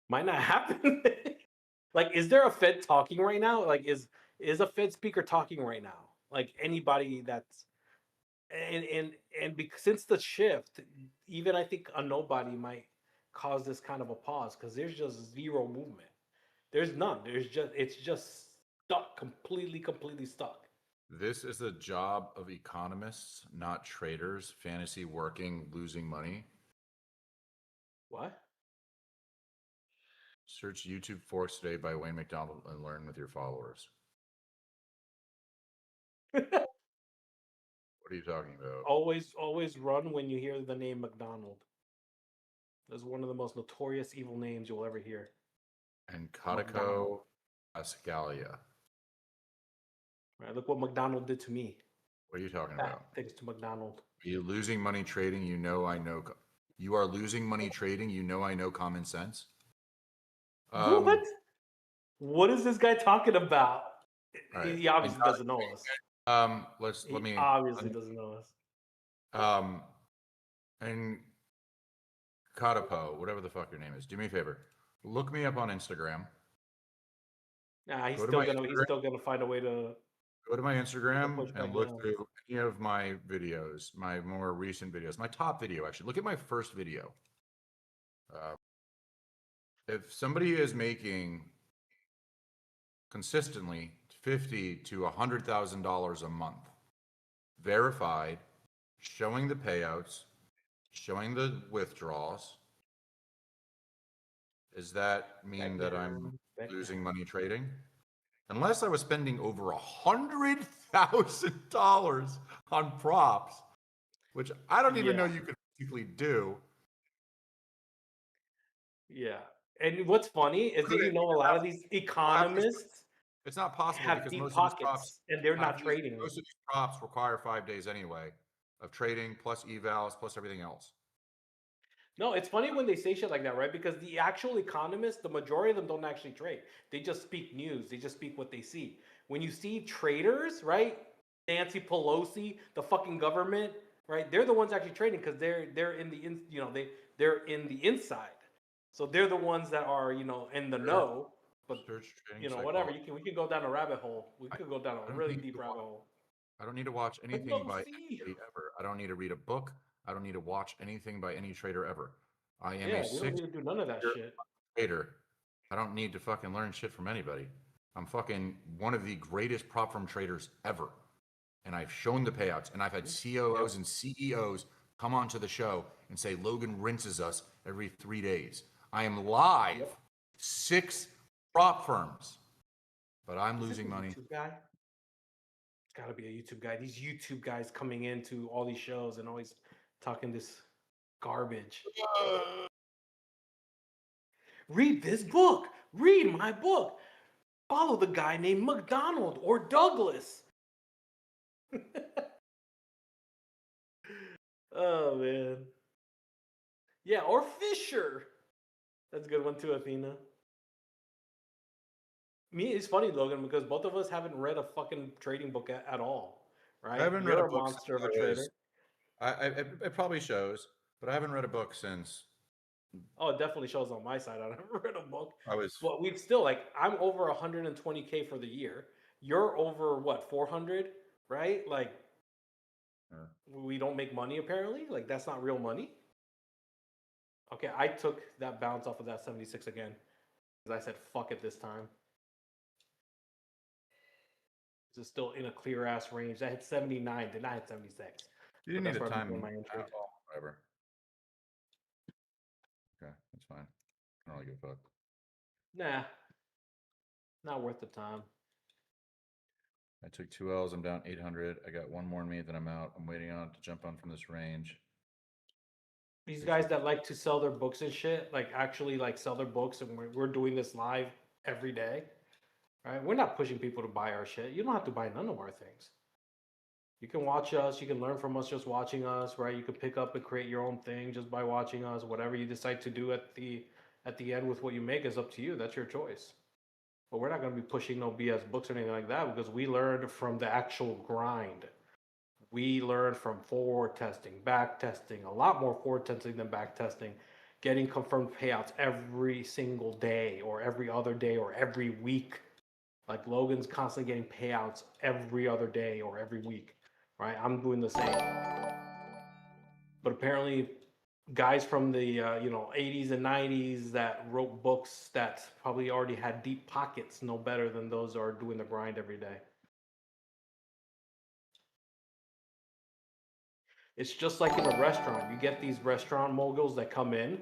Might not happen. Like, is there a Fed talking right now? Like, is a Fed speaker talking right now? Like anybody that's since the shift, even I think a nobody might cause this kind of a pause because there's just zero movement. There's none. It's just stuck, completely stuck. This is the job of economists, not traders. Fantasy working, losing money. What? Search YouTube Forks today by Wayne McDonald and learn with your followers. What are you talking about? Always run when you hear the name McDonald. That's one of the most notorious evil names you'll ever hear. And Kotiko Ascalia. Right, look what McDonald did to me. What are you talking about? Thanks to McDonald. Are you losing money trading? You know I know. You are losing money trading. You know I know common sense. What? What is this guy talking about? Right. He obviously doesn't know us. Let me obviously doesn't know us. And Kotapo, whatever the fuck your name is, do me a favor. Look me up on Instagram. Nah, he's still gonna find a way to go to my Instagram and look through any of my videos, my more recent videos, my top video actually. Look at my first video. If somebody is making consistently $50,000 to $100,000 a month, verified, showing the payouts, showing the withdrawals, does that mean that I'm losing money trading? Unless I was spending over $100,000 on props, which I don't even know you could physically do. Yeah, And what's funny is that you know a lot of these economists It's not possible have because deep most of these props pockets and they're not trading. most of these props require 5 days anyway of trading plus evals plus everything else. No, it's funny when they say shit like that, right? Because the actual economists, the majority of them don't actually trade. They just speak news. They just speak what they see. When you see traders, right? Nancy Pelosi, the fucking government, right? They're the ones actually trading because they're in the they're in the inside. So they're the ones that are in the know. But Search trading whatever. psychology. We can go down a rabbit hole. We could go down I a don't really need deep to rabbit hole. I don't need to watch But anything you'll by see. anybody ever. I don't need to read a book. I don't need to watch anything by any trader ever. I am a Yeah, you don't need to 6 do none of that year shit. trader. I don't need to fucking learn shit from anybody. I'm fucking one of the greatest prop firm traders ever. And I've shown the payouts. And I've had COOs and CEOs come onto the show and say Logan rinses us every 3 days. I am live 6 prop firms, but I'm Is this a losing money. YouTube guy? It's got to be a YouTube guy. These YouTube guys coming into all these shows and always talking this garbage. Read this book. Read my book. Follow the guy named McDonald or Douglas. Oh, man. Yeah, or Fisher. That's a good one too, Athena. It's funny, Logan, because both of us haven't read a fucking trading book at all, right? I haven't You're read a a book monster of since a I trader. was. It probably shows, but I haven't read a book since Oh, it definitely shows on my side. I never read a book. I was. But we've still I'm over 120K for the year. You're over what, 400, right? Like we don't make money apparently. Like that's not real money. Okay, I took that bounce off of that 76 again because I said fuck it this time. This is still in a clear ass range. I hit 79, then I hit 76. You didn't But need that's a where I'm time doing my entry. at all. Whatever. Okay, that's fine. I don't really give a fuck. Nah, not worth the time. I took 2 L's. I'm down 800. I got one more in me, then I'm out. I'm waiting on it to jump on from this range. These guys that like to sell their books and shit, like actually like sell their books, and we're doing this live every day, right? We're not pushing people to buy our shit. You don't have to buy none of our things. You can watch us. You can learn from us just watching us, right? You can pick up and create your own thing just by watching us. Whatever you decide to do at the end with what you make is up to you. That's your choice. But we're not going to be pushing no BS books or anything like that because we learned from the actual grind. We learned from forward testing, back testing, a lot more forward testing than back testing, getting confirmed payouts every single day or every other day or every week. Like Logan's constantly getting payouts every other day or every week, right? I'm doing the same. But apparently guys from the 80s and 90s that wrote books that probably already had deep pockets know better than those who are doing the grind every day. It's just like in a restaurant. You get these restaurant moguls that come in,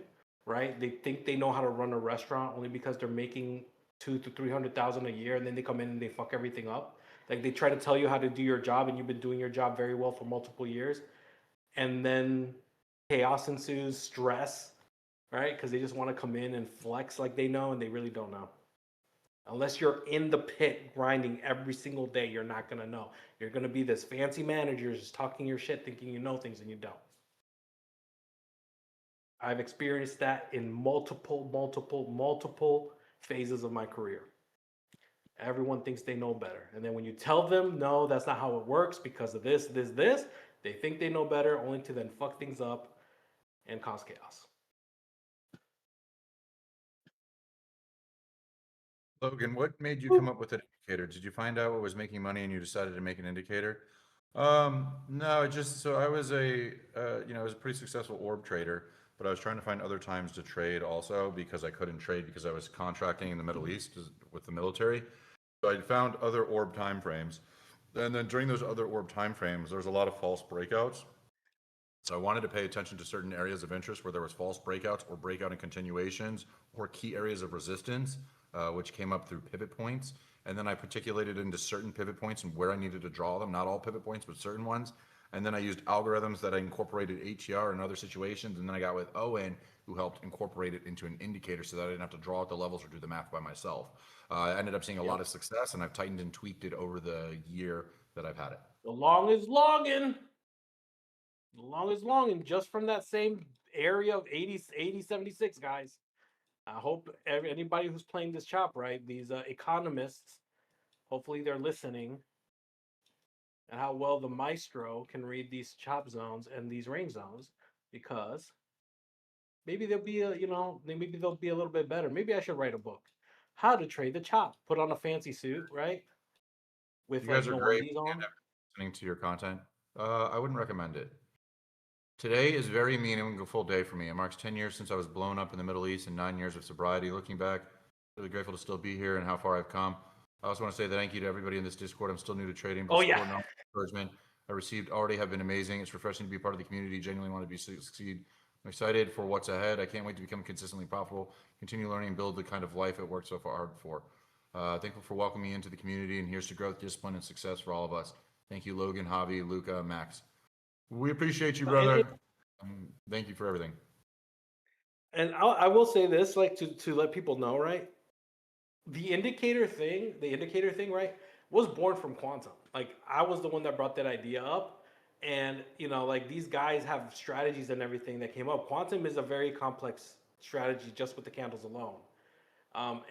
right? They think they know how to run a restaurant only because they're making 200 to 300,000 a year, and then they come in and they fuck everything up. Like they try to tell you how to do your job, and you've been doing your job very well for multiple years, and then chaos ensues, stress, right? Because they just want to come in and flex like they know, and they really don't know. Unless you're in the pit grinding every single day, you're not going to know. You're going to be this fancy manager just talking your shit, thinking you know things and you don't. I've experienced that in multiple phases of my career. Everyone thinks they know better. And then when you tell them, no, that's not how it works because of this, they think they know better only to then fuck things up and cause chaos. Logan, what made you come up with an indicator? Did you find out what was making money and you decided to make an indicator? No, it just so I was I was a pretty successful orb trader, but I was trying to find other times to trade also because I couldn't trade because I was contracting in the Middle East with the military. So I found other orb time frames. And then during those other orb time frames, there was a lot of false breakouts. So I wanted to pay attention to certain areas of interest where there was false breakouts or breakout and continuations or key areas of resistance, which came up through pivot points. And then I particulated into certain pivot points and where I needed to draw them, not all pivot points, but certain ones. And then I used algorithms that I incorporated ATR in other situations. And then I got with Owen who helped incorporate it into an indicator so that I didn't have to draw out the levels or do the math by myself. I ended up seeing a lot of success, and I've tightened and tweaked it over the year that I've had it. The long is longing. The long is longing just from that same area of 80, 76, guys. I hope anybody who's playing this chop right, these economists, hopefully they're listening, and how well the maestro can read these chop zones and these range zones, because maybe they'll be maybe they'll be a little bit better. Maybe I should write a book, how to trade the chop. Put on a fancy suit, right? With You guys are no great these on. listening to your content. I wouldn't recommend it. Today is very meaningful day for me. It marks 10 years since I was blown up in the Middle East and 9 years of sobriety. Looking back, really grateful to still be here and how far I've come. I also want to say thank you to everybody in this Discord. I'm still new to trading, but support and encouragement I received already have been amazing. It's refreshing to be part of the community. Genuinely want to be succeed. I'm excited for what's ahead. I can't wait to become consistently profitable, continue learning, and build the kind of life I've worked so far hard for. Thankful for welcoming me into the community, and here's to growth, discipline, and success for all of us. Thank you, Logan, Javi, Luca, Max. We appreciate you, brother. Thank you for everything. And I will say this, like to let people know, right? The indicator thing, right, was born from quantum. Like I was the one that brought that idea up, and like these guys have strategies and everything that came up. Quantum is a very complex strategy just with the candles alone,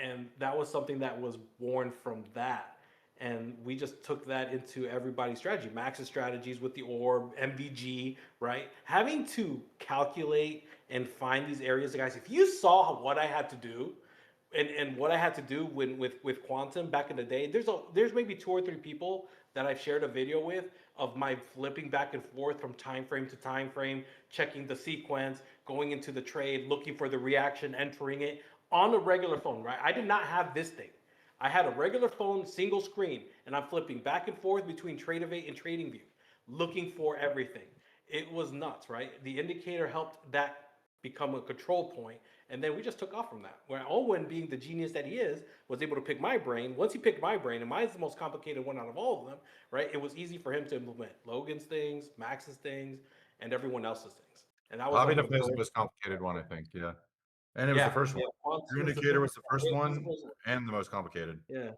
and that was something that was born from that. And we just took that into everybody's strategy. Max's strategies with the orb, MVG, right? Having to calculate and find these areas, guys. If you saw what I had to do, and what I had to do with quantum back in the day, there's maybe 2 or 3 people that I've shared a video with of my flipping back and forth from time frame to time frame, checking the sequence, going into the trade, looking for the reaction, entering it on a regular phone, right? I did not have this thing. I had a regular phone, single screen, and I'm flipping back and forth between TradeOvate and TradingView, looking for everything. It was nuts, right? The indicator helped that become a control point, and then we just took off from that. Where Owen, being the genius that he is, was able to pick my brain. Once he picked my brain, and mine's the most complicated one out of all of them, right? It was easy for him to implement Logan's things, Max's things, and everyone else's things. And that was Hobby like definitely the most complicated one, I think. Yeah. And it was the first one. Your Quantum indicator was the first one and the most complicated. Yeah.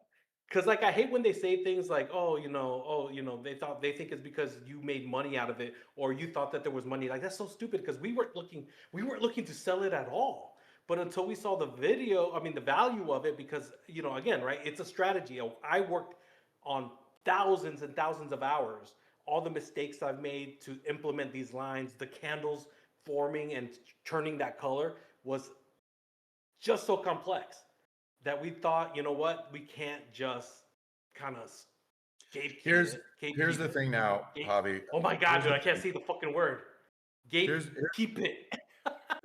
Cause like I hate when they say things like, they think it's because you made money out of it or you thought that there was money. Like that's so stupid because we weren't looking to sell it at all. But until we saw the video, I mean the value of it, because again, right, it's a strategy. I worked on thousands and thousands of hours, all the mistakes I've made to implement these lines, the candles forming and turning that color was just so complex that we thought, we can't just kind of Here's the thing now, Javi. Oh my God, dude, I can't see the fucking word. Keep it.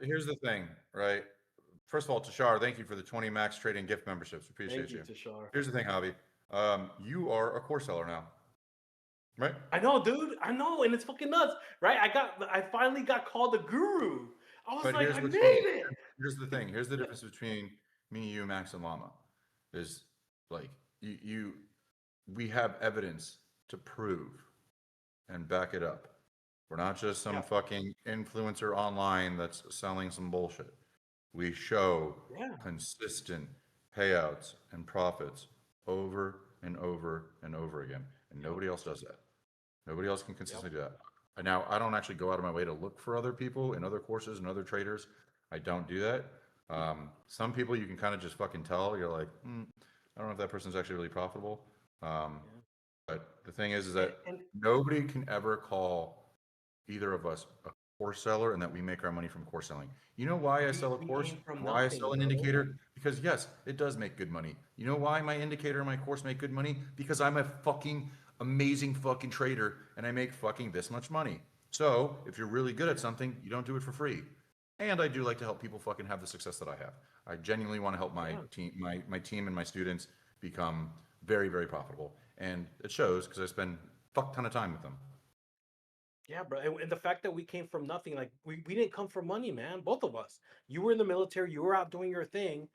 Here's the thing, right? First of all, Tashar, thank you for the 20 Max Trading gift memberships. Appreciate you. Tashar. Here's the thing, Javi. You are a course seller now, right? I know, dude. I know, and it's fucking nuts, right? I finally got called a guru. I was like, I made it. Here's the thing. Here's the difference between me, you, Max, and Lama. Is like we have evidence to prove and back it up. We're not just some fucking influencer online that's selling some bullshit. We show consistent payouts and profits over and over and over again. And nobody else does that. Nobody else can consistently do that. And now, I don't actually go out of my way to look for other people in other courses and other traders. I don't do that. Some people you can kind of just fucking tell. You're like, I don't know if that person's actually really profitable. But the thing is that nobody can ever call either of us a course seller and that we make our money from course selling. You know why I sell a course? Why I sell an indicator? Because yes, it does make good money. You know why my indicator and my course make good money? Because I'm a fucking amazing fucking trader and I make fucking this much money. So if you're really good at something, you don't do it for free. And I do like to help people fucking have the success that I have. I genuinely want to help my team, my team and my students become very, very profitable. And it shows because I spend a fuck ton of time with them. Yeah, bro. And the fact that we came from nothing, like we didn't come from money, man. Both of us. You were in the military, you were out doing your thing.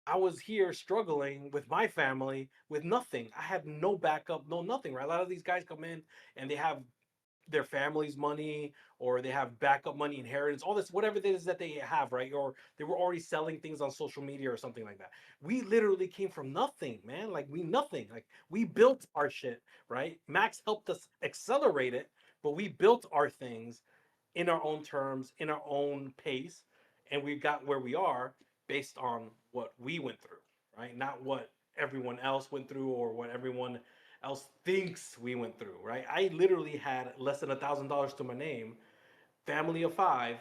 I was here struggling with my family with nothing. I had no backup, no nothing, right? A lot of these guys come in and they have their family's money, or they have backup money, inheritance, all this, whatever it is that they have, right? Or they were already selling things on social media or something like that. We literally came from nothing, man. Like nothing. Like we built our shit, right? Max helped us accelerate it, but we built our things in our own terms, in our own pace, and we got where we are based on what we went through, right? Not what everyone else went through or what everyone else thinks we went through, right? I literally had less than $1,000 to my name, family of 5,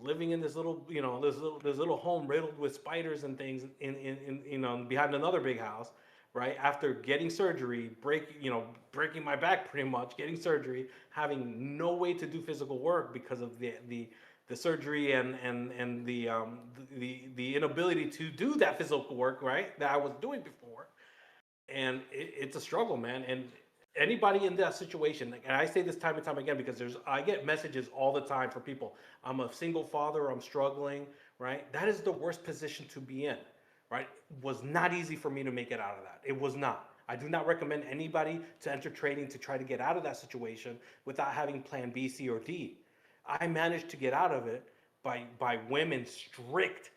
living in this little, this little home riddled with spiders and things behind another big house, right? After getting surgery, breaking my back pretty much, getting surgery, having no way to do physical work because of the surgery and the inability to do that physical work, right? That I was doing before. And it's a struggle, man. And anybody in that situation, and I say this time and time again because I get messages all the time for people. I'm a single father, I'm struggling, right? That is the worst position to be in, right? It was not easy for me to make it out of that. It was not. I do not recommend anybody to enter trading to try to get out of that situation without having plan B, C, or D. I managed to get out of it by women's strict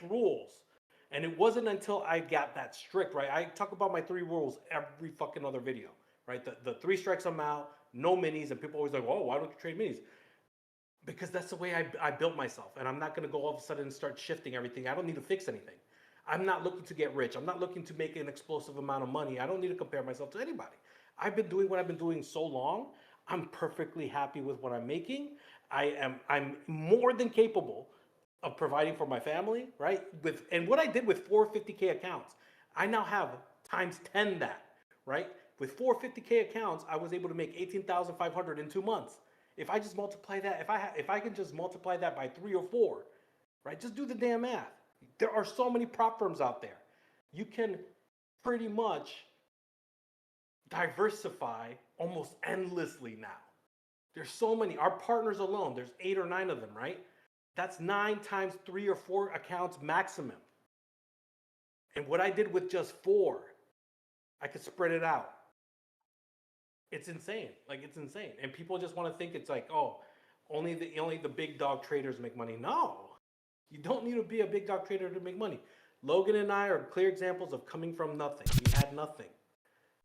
rules. And it wasn't until I got that strict, right? I talk about my 3 rules every fucking other video, right? The 3 strikes I'm out, no minis, and people always like, oh, why don't you trade minis? Because that's the way I built myself, and I'm not gonna go all of a sudden and start shifting everything. I don't need to fix anything. I'm not looking to get rich. I'm not looking to make an explosive amount of money. I don't need to compare myself to anybody. I've been doing what I've been doing so long. I'm perfectly happy with what I'm making. I'm more than capable of providing for my family, right? And what I did with 450K accounts, I now have times 10 that, right? With 450K accounts, I was able to make 18,500 in 2 months. If I just multiply that, if I can just multiply that by 3 or 4, right? Just do the damn math. There are so many prop firms out there. You can pretty much diversify almost endlessly now. There's so many. Our partners alone, there's 8 or 9 of them, right? That's 9 times 3 or 4 accounts maximum. And what I did with just 4, I could spread it out. It's insane. Like, it's insane. And people just want to think it's like, oh, only the big dog traders make money. No, you don't need to be a big dog trader to make money. Logan and I are clear examples of coming from nothing. We had nothing.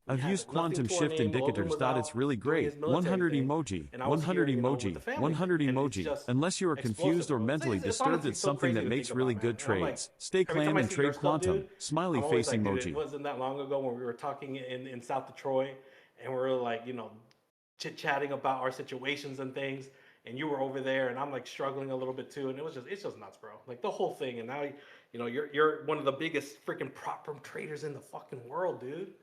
I've used quantum shift indicators. It's really great. 100 emoji, 100 emoji, 100 emoji. Unless you are confused or mentally disturbed, it's something that makes really good trades. Stay calm and trade quantum. Smiley face emoji. It wasn't that long ago when we were talking in South Detroit, and we were like, chit-chatting about our situations and things, and you were over there, and I'm like struggling a little bit too, and it's just nuts, bro. Like the whole thing, and now you're one of the biggest freaking prop firm traders in the fucking world, dude.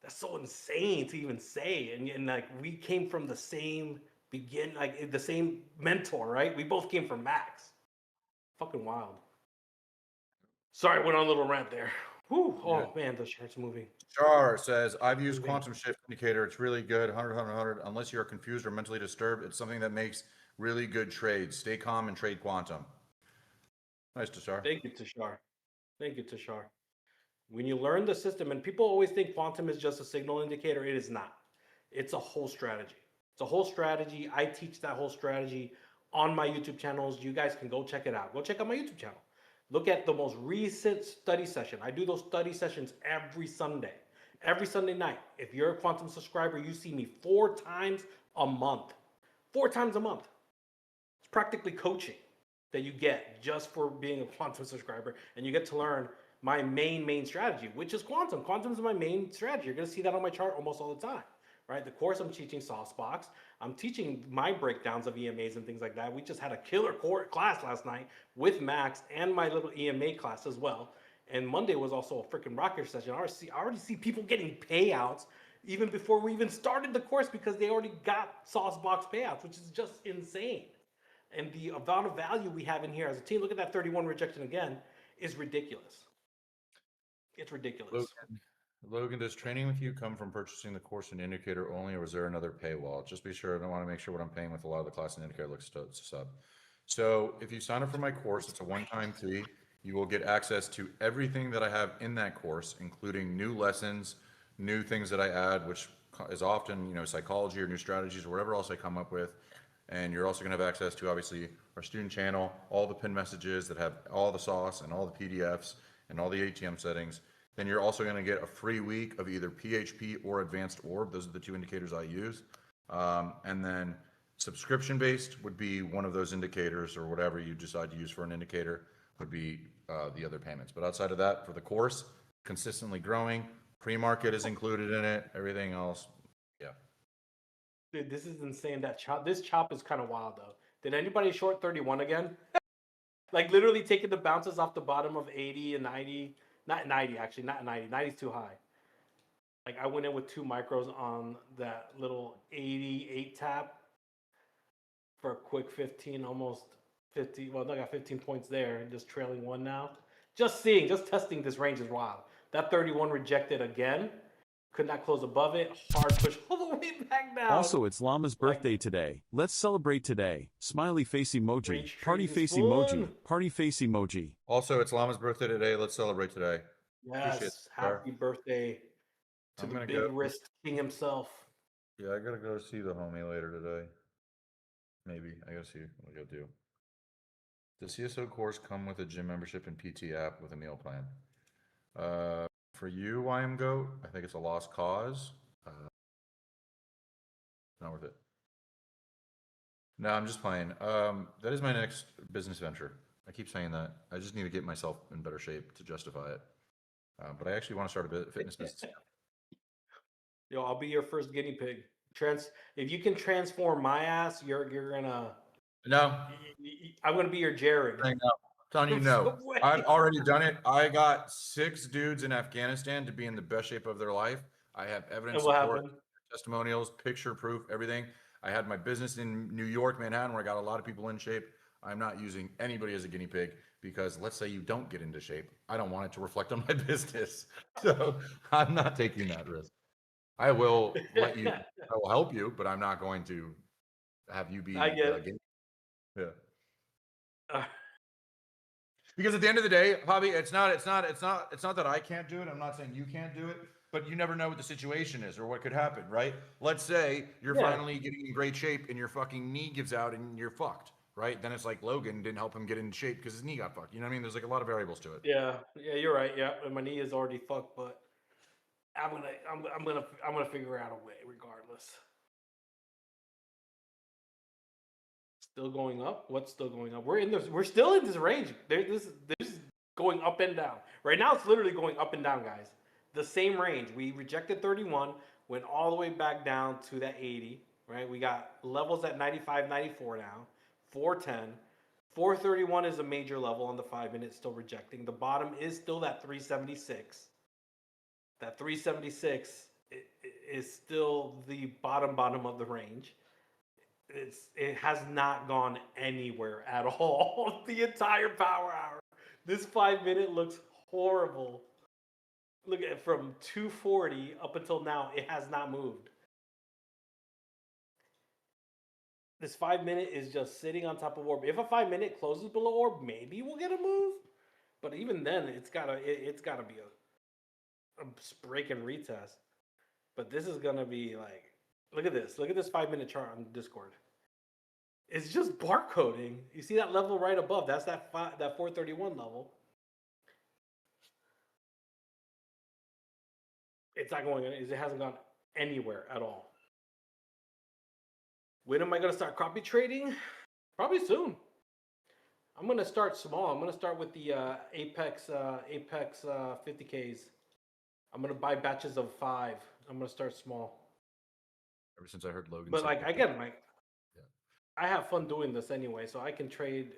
That's so insane to even say. And like we came from the same the same mentor, right? We both came from Max. Fucking wild. Sorry, I went on a little rant there. Whew. Oh man, the chart's moving. Char says, I've used quantum shift indicator. It's really good. 100, 100, 100. Unless you're confused or mentally disturbed, it's something that makes really good trades. Stay calm and trade quantum. Nice, Tashar. Thank you, Tashar. Thank you, Tashar. When you learn the system, and people always think quantum is just a signal indicator, it is not. It's a whole strategy. It's a whole strategy. I teach that whole strategy on my YouTube channels. You guys can go check it out. Go check out my YouTube channel. Look at the most recent study session. I do those study sessions every Sunday night. If you're a quantum subscriber, you see me 4 times a month. 4 times a month. It's practically coaching that you get just for being a quantum subscriber, and you get to learn my main strategy, which is quantum. Quantum is my main strategy. You're going to see that on my chart almost all the time, right? The course I'm teaching Saucebox. I'm teaching my breakdowns of EMAs and things like that. We just had a killer class last night with Max and my little EMA class as well. And Monday was also a freaking rocket session. I already see people getting payouts even before we even started the course because they already got Saucebox payouts, which is just insane. And the amount of value we have in here as a team, look at that 31 rejection again, is ridiculous. It's ridiculous. Logan, does training with you come from purchasing the course and indicator only, or is there another paywall? Just be sure. I want to make sure what I'm paying with a lot of the class and indicator looks sub. So if you sign up for my course, it's a one-time fee. You will get access to everything that I have in that course, including new lessons, new things that I add, which as often, you know, psychology or new strategies or whatever else I come up with. And you're also going to have access to obviously our student channel, all the pin messages that have all the sauce and all the PDFs and all the ATM settings. Then you're also going to get a free week of either PHP or advanced orb. Those are the two indicators I use. And then subscription based would be one of those indicators, or whatever you decide to use for an indicator would be the other payments. But outside of that, for the course, consistently growing, pre-market is included in it, everything else. Yeah. Dude, this is insane. This chop is kind of wild though. Did anybody short 31 again? Like literally taking the bounces off the bottom of 80 and 90. Not 90, actually, not 90. 90 is too high. Like I went in with 2 micros on that little 88 tap for a quick 15, almost 50. Well, I got 15 points there, just trailing 1 now. Just testing this range is wild. That 31 rejected again. Could not close above it. Hard push all the way back down. Also, it's Lama's birthday today. Let's celebrate today. Smiley face emoji. Party face emoji. Party face emoji. Also, it's Lama's birthday today. Let's celebrate today. Yes, happy birthday to the big wrist king himself. Yeah, I gotta go see the homie later today. Maybe. I gotta see what I gotta do. Does CSO course come with a gym membership and PT app with a meal plan? For you, YMGO, I think it's a lost cause. Not worth it. No, I'm just playing. That is my next business venture. I keep saying that. I just need to get myself in better shape to justify it. But I actually want to start a fitness business. Yo, I'll be your first guinea pig. If you can transform my ass, you're gonna. No, I'm gonna be your Jared. I know. Telling you no. I've already done it. I got 6 dudes in Afghanistan to be in the best shape of their life. I have evidence, support, testimonials, picture proof, everything. I had my business in New York, Manhattan, where I got a lot of people in shape. I'm not using anybody as a guinea pig because let's say you don't get into shape. I don't want it to reflect on my business. So I'm not taking that risk. I will let you, I will help you, but I'm not going to have you be I get it. Yeah. Because at the end of the day, Bobby, it's not that I can't do it. I'm not saying you can't do it, but you never know what the situation is or what could happen, right? Let's say you're finally getting in great shape and your fucking knee gives out and you're fucked, right? Then it's like Logan didn't help him get in shape because his knee got fucked. You know what I mean? There's like a lot of variables to it. Yeah, you're right. Yeah, my knee is already fucked, but I'm gonna figure out a way regardless. Still going up? What's still going up? We're still in this range. This is going up and down. Right now it's literally going up and down, guys. The same range. We rejected 31, went all the way back down to that 80, right? We got levels at 95, 94 now. 410. 431 is a major level on the 5 minute, still rejecting. The bottom is still that 376. That 376 is still the bottom of the range. It has not gone anywhere at all the entire power hour. This 5 minute looks horrible. Look at it, from 240 up until now, it has not moved. This 5 minute is just sitting on top of orb. If a 5 minute closes below orb, maybe we'll get a move. But even then, it's gotta be a break and retest. But this is gonna be like, look at this. Look at this 5 minute chart on Discord. It's just barcoding. You see that level right above? That's that 431 level. It's not going. It hasn't gone anywhere at all. When am I going to start copy trading? Probably soon. I'm going to start small. I'm going to start with the Apex 50Ks. I'm going to buy batches of 5. I'm going to start small. Ever since I heard Logan. But like again, I have fun doing this anyway, so I can trade.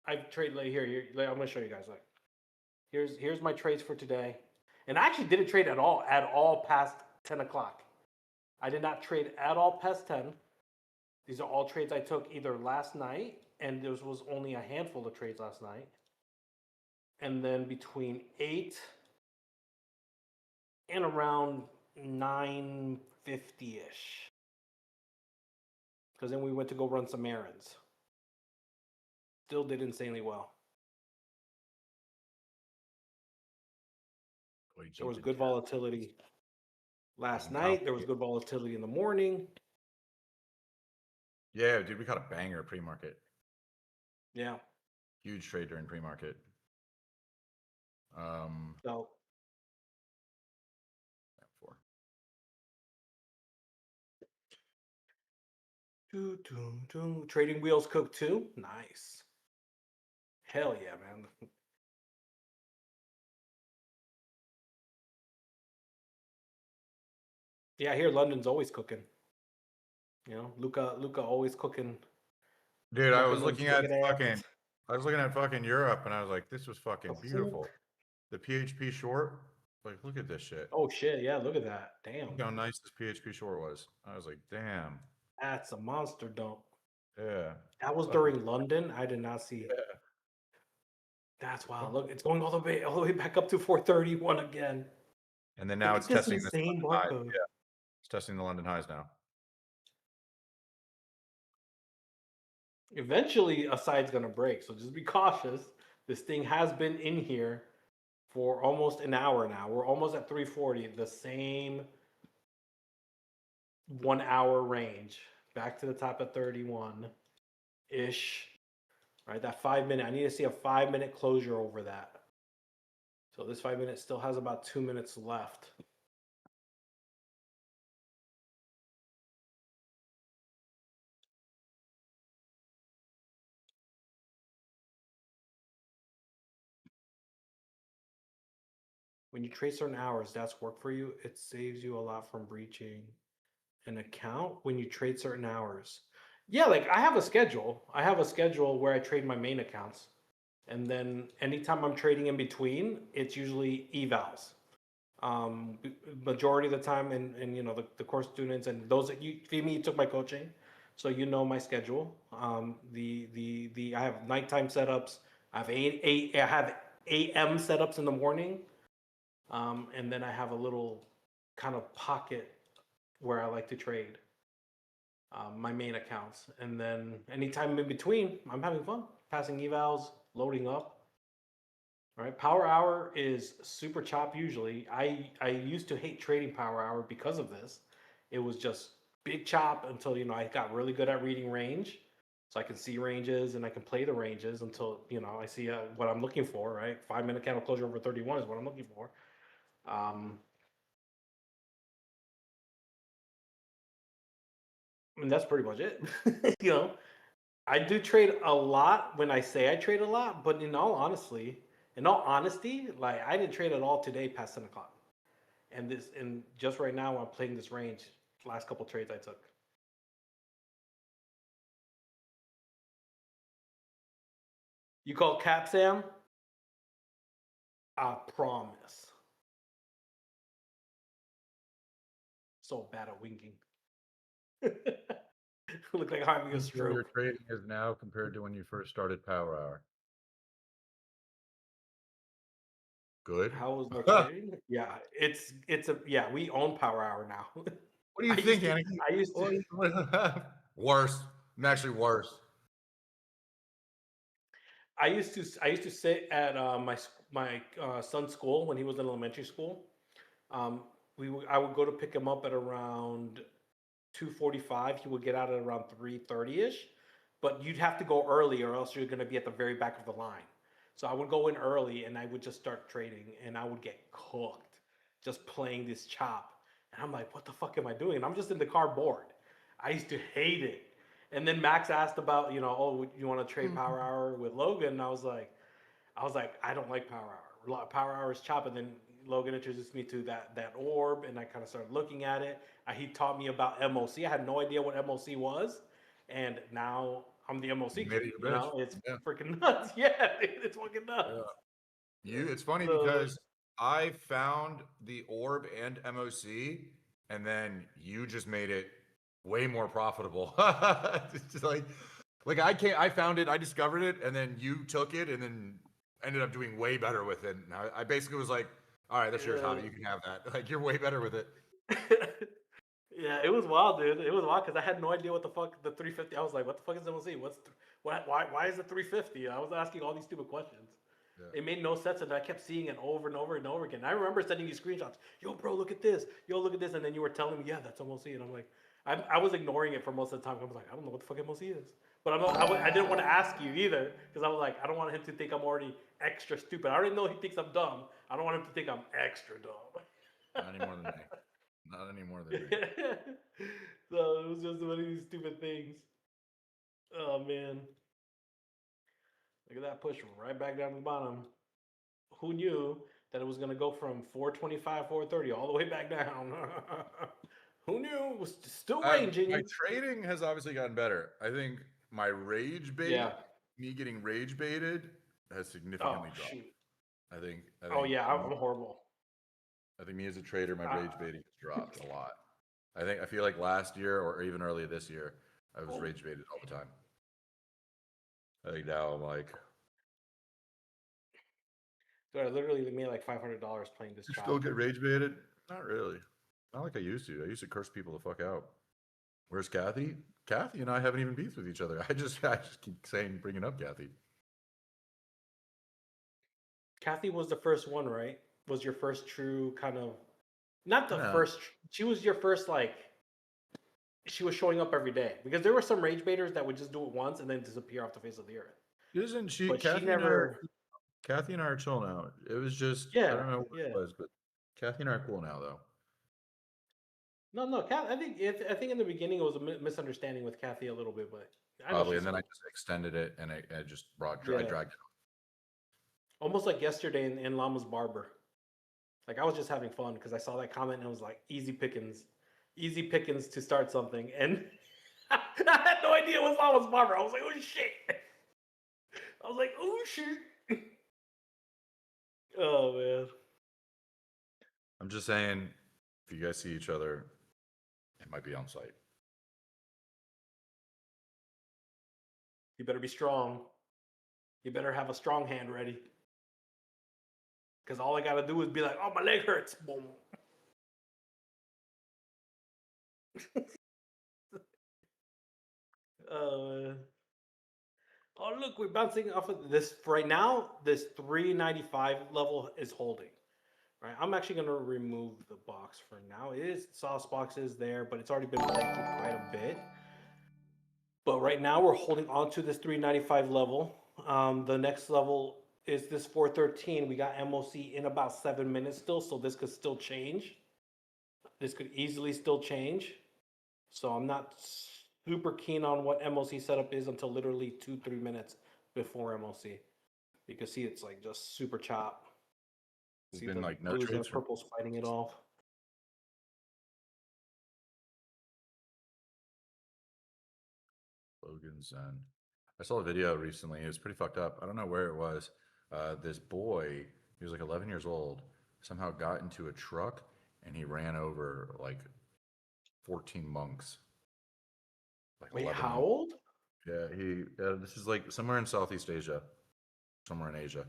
I trade like here. I'm going to show you guys. Like, here's my trades for today, and I actually didn't trade at all past 10 o'clock. I did not trade at all past 10. These are all trades I took either last night, and there was only a handful of trades last night, and then between 8 and around 9:50ish. Because then we went to go run some errands. Still did insanely well. There was good volatility. Last night there was good volatility in the morning. Yeah, dude, we caught a banger pre-market. Yeah. Huge trade during pre-market. So trading wheels cook too. Nice. Hell yeah, man. Yeah, here London's always cooking. You know, Luca always cooking. Dude, I was looking at fucking Europe, and I was like, this was fucking beautiful. The PHP short, like, look at this shit. Oh shit, yeah, look at that. Damn. Look how nice this PHP short was. I was like, damn. That's a monster dump. Yeah. That was during London. I did not see. Yeah. That's wild. Look, it's going all the way back up to 431 again. And then now it's testing the same barcode. Yeah. It's testing the London highs now. Eventually, a side's gonna break, so just be cautious. This thing has been in here for almost an hour now. We're almost at 340, the same 1 hour range. Back to the top of 31-ish. Right, that 5 minute. I need to see a 5 minute closure over that. So this 5 minutes still has about 2 minutes left. When you trade certain hours, that's work for you. It saves you a lot from breaching an account when you trade certain hours. Yeah, like I have a schedule. I have a schedule where I trade my main accounts. And then anytime I'm trading in between, it's usually evals. Majority of the time, and you know, the course students and those that you took my coaching, so you know my schedule. I have nighttime setups. I have I have AM setups in the morning. And then I have a little kind of pocket where I like to trade my main accounts. And then anytime in between, I'm having fun, passing evals, loading up. All right, power hour is super chop usually. I used to hate trading power hour because of this. It was just big chop until, you know, I got really good at reading range. So I can see ranges and I can play the ranges until, you know, I see what I'm looking for, right? 5 minute candle closure over 31 is what I'm looking for. I mean, that's pretty much it. You know, I do trade a lot when I say I trade a lot, but in all honesty, like I didn't trade at all today past 10 o'clock. And just right now I'm playing this range. Last couple trades I took. You call cap, Sam? I promise. So bad at winking. Look like I'm having a stroke. Your trading is now compared to when you first started Power Hour. Good. How was my trading? Yeah, we own Power Hour now. What do you think, Annie? I used to worse. I'm actually worse. I used to sit at my son's school when he was in elementary school. I would go to pick him up at around 2:45. He would get out at around 3:30-ish, but you'd have to go early or else you're going to be at the very back of the line. So I would go in early and I would just start trading and I would get cooked just playing this chop. And I'm like, what the fuck am I doing? And I'm just in the car bored. I used to hate it. And then Max asked about, you know, oh, you want to trade Power Hour with Logan? And I was like, I don't like Power Hour. Power Hour is chop. And then Logan introduced me to that orb, and I kind of started looking at it. He taught me about MOC. I had no idea what MOC was, and now I'm the MOC. You know, it's freaking nuts. Yeah, it's fucking nuts. Yeah. It's funny because I found the orb and MOC, and then you just made it way more profitable. It's just like I found it, I discovered it, and then you took it, and then ended up doing way better with it. And I basically was like, all right, that's yours, Javi. You can have that. Like, you're way better with it. Yeah, it was wild, dude. It was wild because I had no idea what the fuck the 350. I was like, what the fuck is MLC? Why is it 350? I was asking all these stupid questions. It made no sense, and I kept seeing it over and over and over again. I remember sending you screenshots. Yo, bro, look at this. Yo, look at this. And then you were telling me, yeah, that's MOC. And I'm like, I was ignoring it for most of the time. I was like, I don't know what the fuck MOC is. But I didn't want to ask you either because I was like, I don't want him to think I'm already extra stupid. I already know he thinks I'm dumb. I don't want him to think I'm extra dumb. Not any more than me. Not any more than me. So it was just one of these stupid things. Oh, man. Look at that push right back down to the bottom. Who knew that it was going to go from 425, 430 all the way back down? Who knew? It was still ranging. My trading has obviously gotten better. I think my rage bait, me getting rage baited, has significantly dropped. Shoot. I think I'm horrible. I think me as a trader, my rage baiting has dropped a lot. I feel like last year or even earlier this year, I was rage baited all the time. I think now I'm like, dude, I literally made like $500 playing this. You still get rage baited? Not really. Not like I used to. I used to curse people the fuck out. Where's Kathy? Kathy and I haven't even beefed with each other. I just keep bringing up Kathy. Kathy was the first one, right? Was your first true kind of, not the first. She was your first like. She was showing up every day because there were some rage baiters that would just do it once and then disappear off the face of the earth. Isn't she? But Kathy she never. Kathy and I are chill now. It was just I don't know what it was, but Kathy and I are cool now though. No. I think in the beginning it was a misunderstanding with Kathy a little bit, but probably, and then I just extended it and I just I dragged it. Almost like yesterday in Lama's barber. Like I was just having fun because I saw that comment and it was like easy pickings to start something, and I had no idea it was Lama's barber. I was like, oh shit. Oh man. I'm just saying, if you guys see each other, it might be on site. You better be strong. You better have a strong hand ready. Because all I gotta do is be like, oh, my leg hurts. Boom. Oh, look, we're bouncing off of this right now. This 395 level is holding. Right, I'm actually going to remove the box for now. It is sauce box is there, but it's already been protected quite a bit. But right now we're holding on to this 395 level. The next level is this 413. We got MOC in about 7 minutes still, so this could still change. This could easily still change. So I'm not super keen on what MOC setup is until literally 2-3 minutes before MOC. You can see it's like just super chop. There's See been the like no blues and trades. purples fighting it off. Logan's and I saw a video recently. It was pretty fucked up. I don't know where it was. This boy, he was like 11 years old, somehow got into a truck and he ran over like 14 monks. Like wait, how old? Yeah, this is like somewhere in Southeast Asia, somewhere in Asia.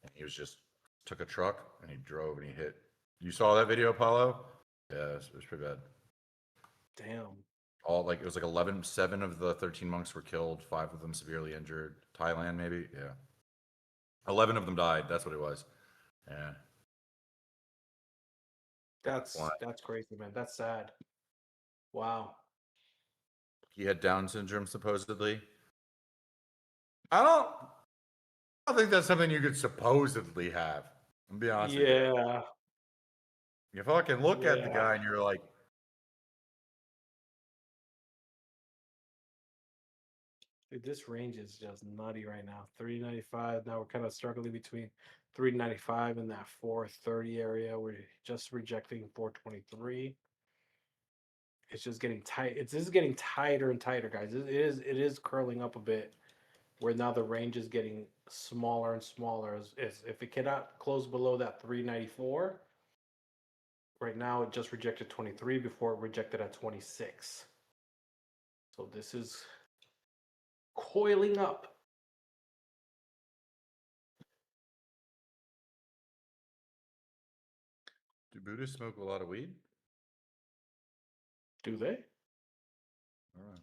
And he was just took a truck and he drove and he hit. You saw that video, Paulo? Yeah, it was pretty bad. Damn. All like it was like 7 of the 13 monks were killed, 5 of them severely injured. Thailand, maybe? Yeah. 11 of them died. That's what it was. Yeah. That's crazy, man. That's sad. Wow. He had Down syndrome, supposedly. I don't think that's something you could supposedly have. I'm be honest with you. Yeah. You fucking look at the guy and you're like, dude, this range is just nutty right now. 395. Now we're kind of struggling between 395 and that 430 area. We're just rejecting 423. It's just getting tight. This is getting tighter and tighter, guys. It is curling up a bit. Where now the range is getting smaller and smaller. If it cannot close below that 394, right now it just rejected 23 before it rejected at 26. So this is coiling up. do Buddhists smoke a lot of weed? Do they? All right.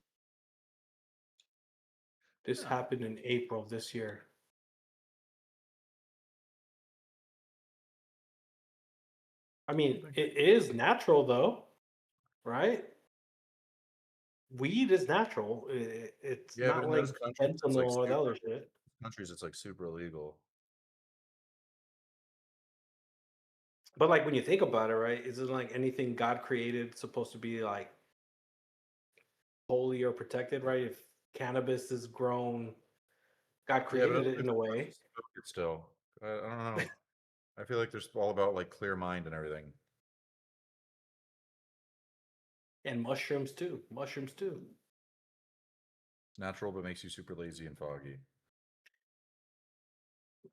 This happened in April of this year. I mean, it is natural though, right? Weed is natural. It's Yeah, but not in like those countries, it's like fentanyl or the other shit. it's like super illegal. But like when you think about it, right? Isn't like anything God created supposed to be like holy or protected, right? If cannabis is grown, God Yeah, but created it in a way. smoke it still. I don't know. I feel like there's all about like clear mind and everything. And mushrooms too. Mushrooms too. It's natural, but makes you super lazy and foggy.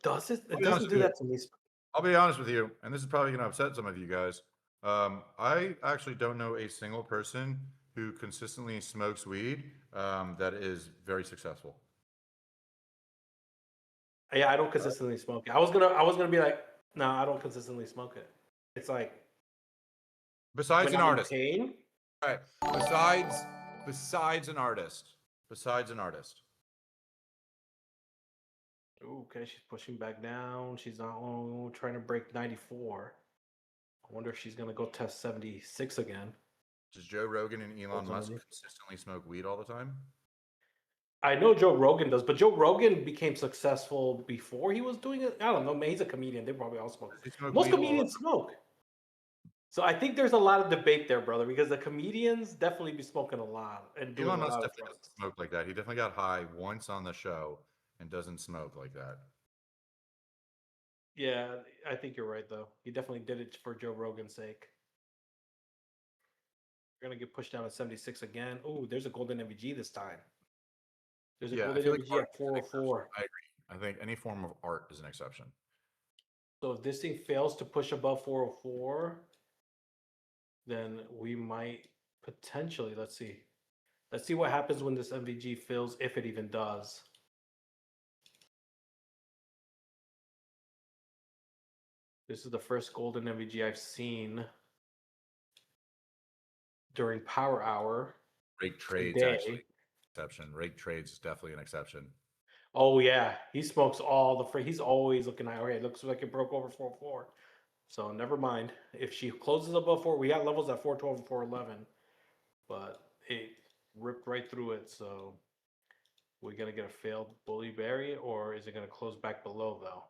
Does it? I'll It be honest doesn't with do you. that to me. I'll be honest with you, and this is probably going to upset some of you guys. I actually don't know a single person who consistently smokes weed that is very successful. Yeah, I don't consistently smoke it. I was gonna be like, no, I don't consistently smoke it. It's like Besides when an I'm in artist, pain. all right? Besides an artist, besides an artist. Ooh, okay, she's pushing back down. She's not trying to break 94. I wonder if she's gonna go test 76 again. Does Joe Rogan and Elon Musk Ultimately. consistently smoke weed all the time? I know Joe Rogan does, but Joe Rogan became successful before he was doing it. I don't know. Man, he's a comedian. They probably all smoke. Does he smoke Most weed all the comedians time? smoke. So I think there's a lot of debate there, brother, because the comedians definitely be smoking a lot and doing Elon a Musk lot of definitely drugs. doesn't smoke like that. He definitely got high once on the show and doesn't smoke like that. Yeah, I think you're right, though. He definitely did it for Joe Rogan's sake. We're gonna get pushed down to 76 again. Oh, there's a golden MVG this time. There's a Yeah, I golden feel like MVG art at is an exception. 404. I agree. I think any form of art is an exception. So if this thing fails to push above 404, then we might potentially, let's see. Let's see what happens when this MVG fills, if it even does. This is the first golden MVG I've seen during power hour Rake trades actually today. exception. Rake trades is definitely an exception. Oh yeah, he smokes all the free. He's always looking at. Okay, it looks like it broke over 404. So never mind. If she closes above 4, we got levels at 412 and 411, but it ripped right through it. So we're gonna get a failed bully berry, or is it gonna close back below though?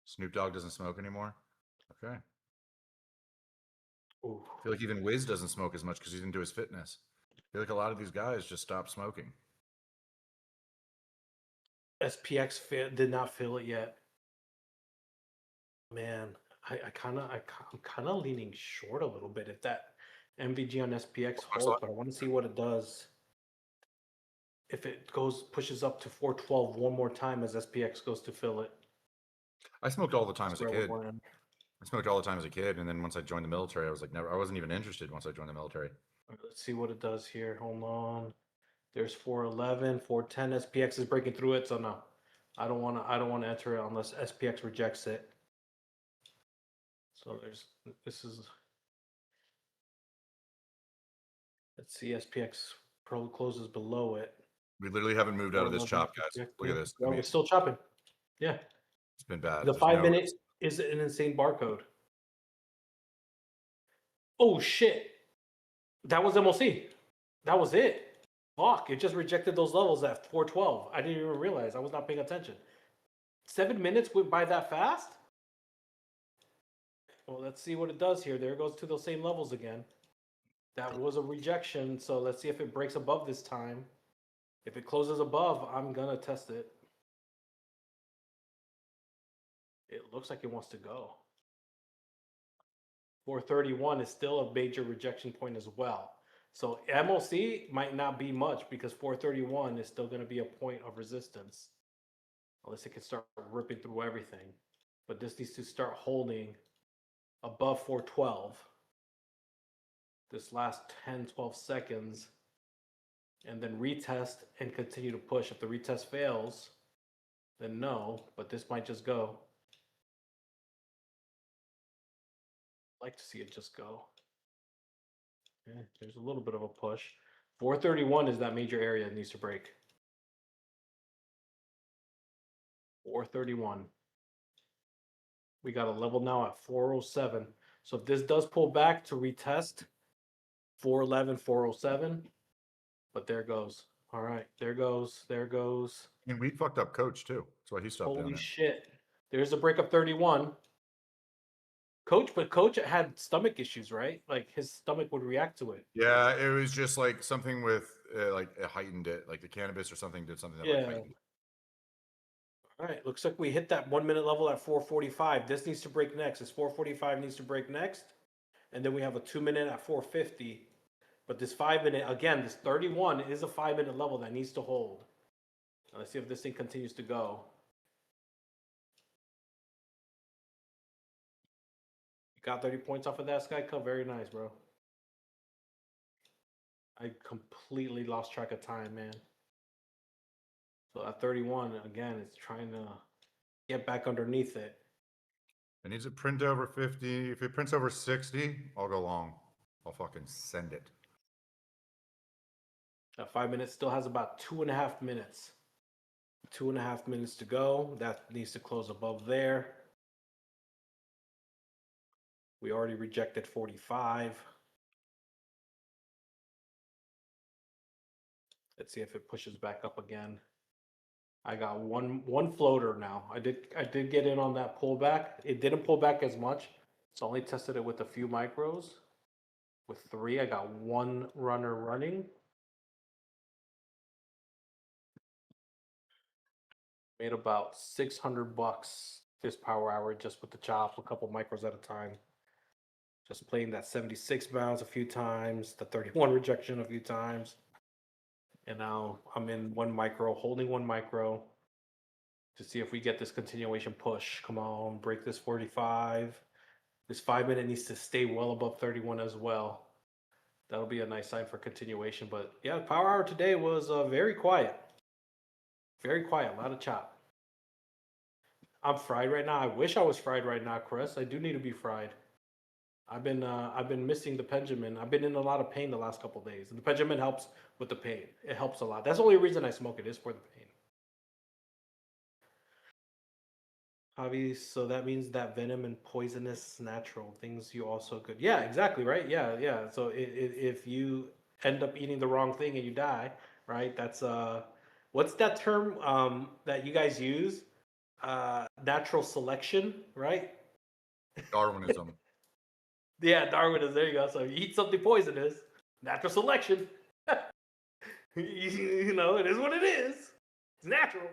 Snoop Dogg doesn't smoke anymore. Okay. Ooh. I feel like even Wiz doesn't smoke as much because he's into his fitness. I feel like a lot of these guys just stopped smoking. SPX did not fill it yet. Man, I'm kind of leaning short a little bit if that MVG on SPX holds, but I want to see what it does. If it pushes up to 412 one more time as SPX goes to fill it. I smoked all the time as a kid. We're in. I smoked all the time as a kid, and then once I joined the military, I was like, never. I wasn't even interested once I joined the military. All right, let's see what it does here. Hold on. There's 411, 410. SPX is breaking through it, so no. I don't want to enter it unless SPX rejects it. So this is, let's see, SPX probably closes below it. We literally haven't moved out of this chop, guys. Look at this. Well, we're still chopping. Yeah. It's been bad. The There's 5 no- minute is an insane barcode. Oh shit. That was MLC. That was it. Fuck. It just rejected those levels at 412. I didn't even realize. I was not paying attention. 7 minutes went by that fast? Well, let's see what it does here. There it goes to those same levels again. That was a rejection. So let's see if it breaks above this time. If it closes above, I'm going to test it. It looks like it wants to go. 431 is still a major rejection point as well. So MLC might not be much because 431 is still going to be a point of resistance. Unless it can start ripping through everything. But this needs to start holding above 412. This last 10, 12 seconds. And then retest and continue to push. If the retest fails, then no. But this might just go. I'd like to see it just go. Yeah, there's a little bit of a push. 431 is that major area that needs to break. 431. We got a level now at 407. So if this does pull back to retest 411, 407, but there goes. All right, there goes. And we fucked up Coach too. That's why he stopped doing Holy it. shit. There's a break of 31. Coach had stomach issues, right? Like his stomach would react to it. Yeah, it was just like something with like it heightened it, like the cannabis or something did something that like heightened it. All right, looks like we hit that 1 minute level at 445. This needs to break next. This 445 needs to break next. And then we have a 2 minute at 450. But this 5 minute, again, this 31 is a 5 minute level that needs to hold. Now, let's see if this thing continues to go. You got 30 points off of that, Sky Cup. Very nice, bro. I completely lost track of time, man. So at 31, again, it's trying to get back underneath it. It needs to print over 50. If it prints over 60, I'll go long. I'll fucking send it. That 5 minutes still has about 2.5 minutes. 2.5 minutes to go. That needs to close above there. We already rejected 45. Let's see if it pushes back up again. I got one floater now. I did get in on that pullback. It didn't pull back as much, so I only tested it with a few micros. With 3, I got 1 runner running. Made about $600 this power hour just with the chop, a couple micros at a time. Just playing that 76 bounce a few times, the 31 rejection a few times. And now I'm in 1 micro, holding 1 micro to see if we get this continuation push. Come on, break this 45. This 5 minute needs to stay well above 31 as well. That'll be a nice sign for continuation. But yeah, power hour today was very quiet. Very quiet, a lot of chop. I'm fried right now. I wish I was fried right now, Chris. I do need to be fried. I've been missing the Benjamin. I've been in a lot of pain the last couple of days. And the Benjamin helps with the pain. It helps a lot. That's the only reason I smoke it, is for the pain. Javi, so that means that venom and poisonous natural things you also could. Yeah, exactly, right? Yeah. So if you end up eating the wrong thing and you die, right? That's what's that term that you guys use? Natural selection, right? Darwinism. Yeah, Darwinism. There you go. So if you eat something poisonous, natural selection. you know, it is what it is. It's natural.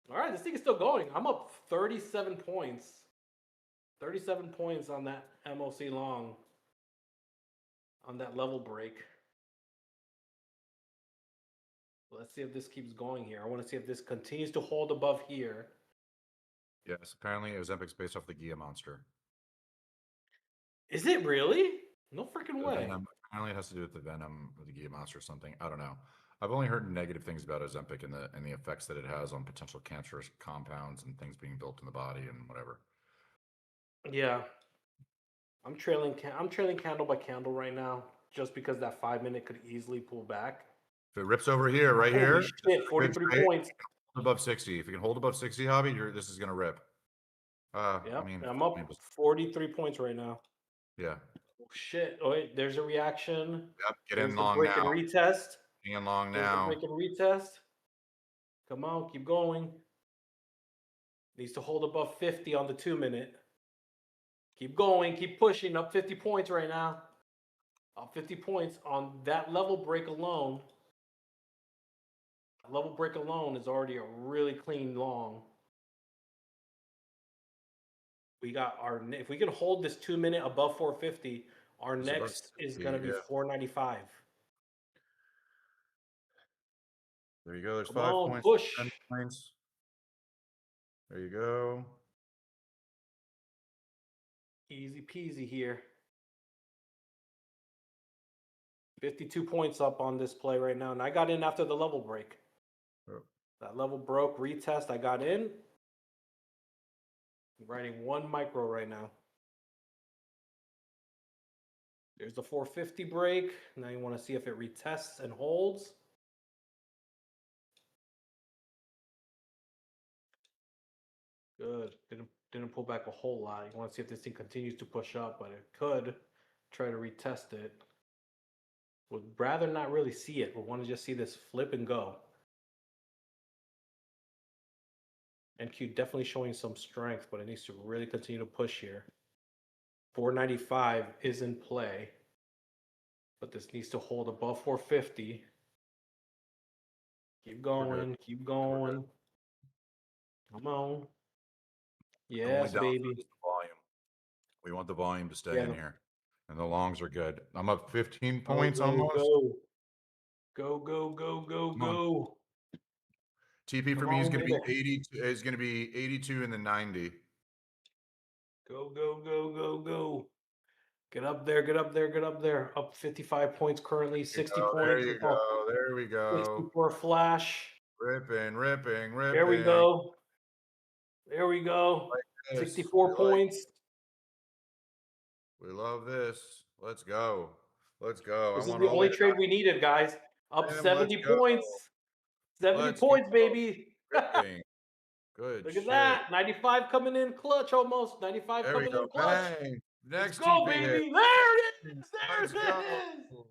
All right, this thing is still going. I'm up 37 points. 37 points on that MOC long. On that level break. Let's see if this keeps going here. I want to see if this continues to hold above here. Yes, apparently Ozempic's based off the Gia monster. Is it really? No freaking way. Apparently it has to do with the venom or the Gia monster or something. I don't know. I've only heard negative things about Ozempic and the effects that it has on potential cancerous compounds and things being built in the body and whatever. Yeah. I'm trailing candle by candle right now, just because that 5 minute could easily pull back. If it rips over here, right Holy here, shit, 43 points. Above 60. If you can hold above 60, Hobby, this is gonna rip. Yeah, I mean, I'm up 43 points right now. Yeah. Oh shit! Oh wait, there's a reaction. Yep, get There's in the long break now. and retest. Get in long There's now. the break and retest. Come on, keep going. Needs to hold above 50 on the 2 minute. Keep going, keep pushing. Up 50 points right now. Up 50 points on that level break alone. Level break alone is already a really clean long. We got if we can hold this 2 minute above 450, our next is going to be 495. There you go. There's Come 5 on, points. push. 10 points. There you go. Easy peasy here. 52 points up on this play right now. And I got in after the level break. Oh. That level broke, retest, I got in. I'm writing 1 micro right now. There's the 450 break. Now you want to see if it retests and holds. Good. Didn't pull back a whole lot. You want to see if this thing continues to push up, but it could. Try to retest it. Would rather not really see it. We want to just see this flip and go. NQ definitely showing some strength, but it needs to really continue to push here. 495 is in play, but this needs to hold above 450. Keep going, keep going. Come on. Yes, baby. Is the volume. We want the volume to stay Yeah, in here. And the longs are good. I'm up 15 Go, points go, almost. go. Go, go, go, go, Come on. go. TP for Come me is on going with to be it. 82. Is going to be 82 and then 90. Go, go, go, go, go. Get up there, get up there, get up there. Up 55 points currently, 60 Oh, there points. you go. There we 60 go. for a flash. Ripping, ripping, ripping. There we go. There we go. Like this. 64 points. We love this. Let's go. Let's go. This I is want the all only the trade we needed, guys. Up Damn, 70 let's go. points. 70 Let's points, go. baby. Ripping. Good Look shit. at that. 95 coming in clutch almost. 95 There we coming go. in clutch. Bang. Next Let's go, TP hit. baby. There it is. There Let's it go.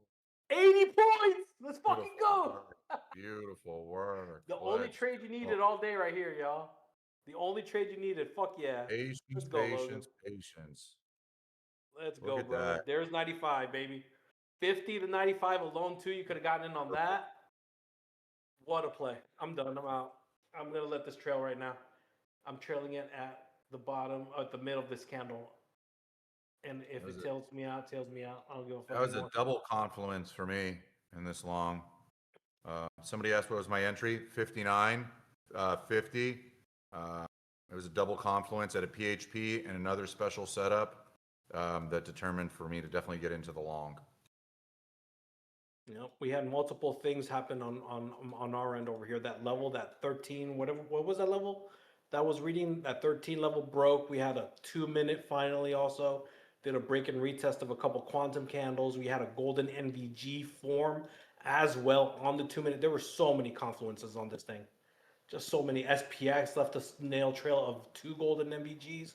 is. 80 points. Let's fucking Beautiful go. work. Beautiful work. The only trade you needed all day right here, y'all. The only trade you needed. Fuck yeah. Patience, Let's go, Logan. patience, patience. Let's Look go, at brother. that. There's 95, baby. 50 to 95 alone, too. You could have gotten in on that. What a play. I'm done. I'm out. I'm going to let this trail right now. I'm trailing it at the bottom, at the middle of this candle. And if it tails me out, tails me out. I don't give a fuck. That was anymore. a double confluence for me in this long. Somebody asked what was my entry? 59, 50. It was a double confluence at a PHP and another special setup that determined for me to definitely get into the long. You know, we had multiple things happen on our end over here. That level, that 13, whatever, what was that level? That was reading, that 13 level broke. We had a 2-minute finally also. Did a break and retest of a couple quantum candles. We had a golden NVG form as well on the 2-minute. There were so many confluences on this thing. Just so many. SPX left a snail trail of 2 golden NVGs.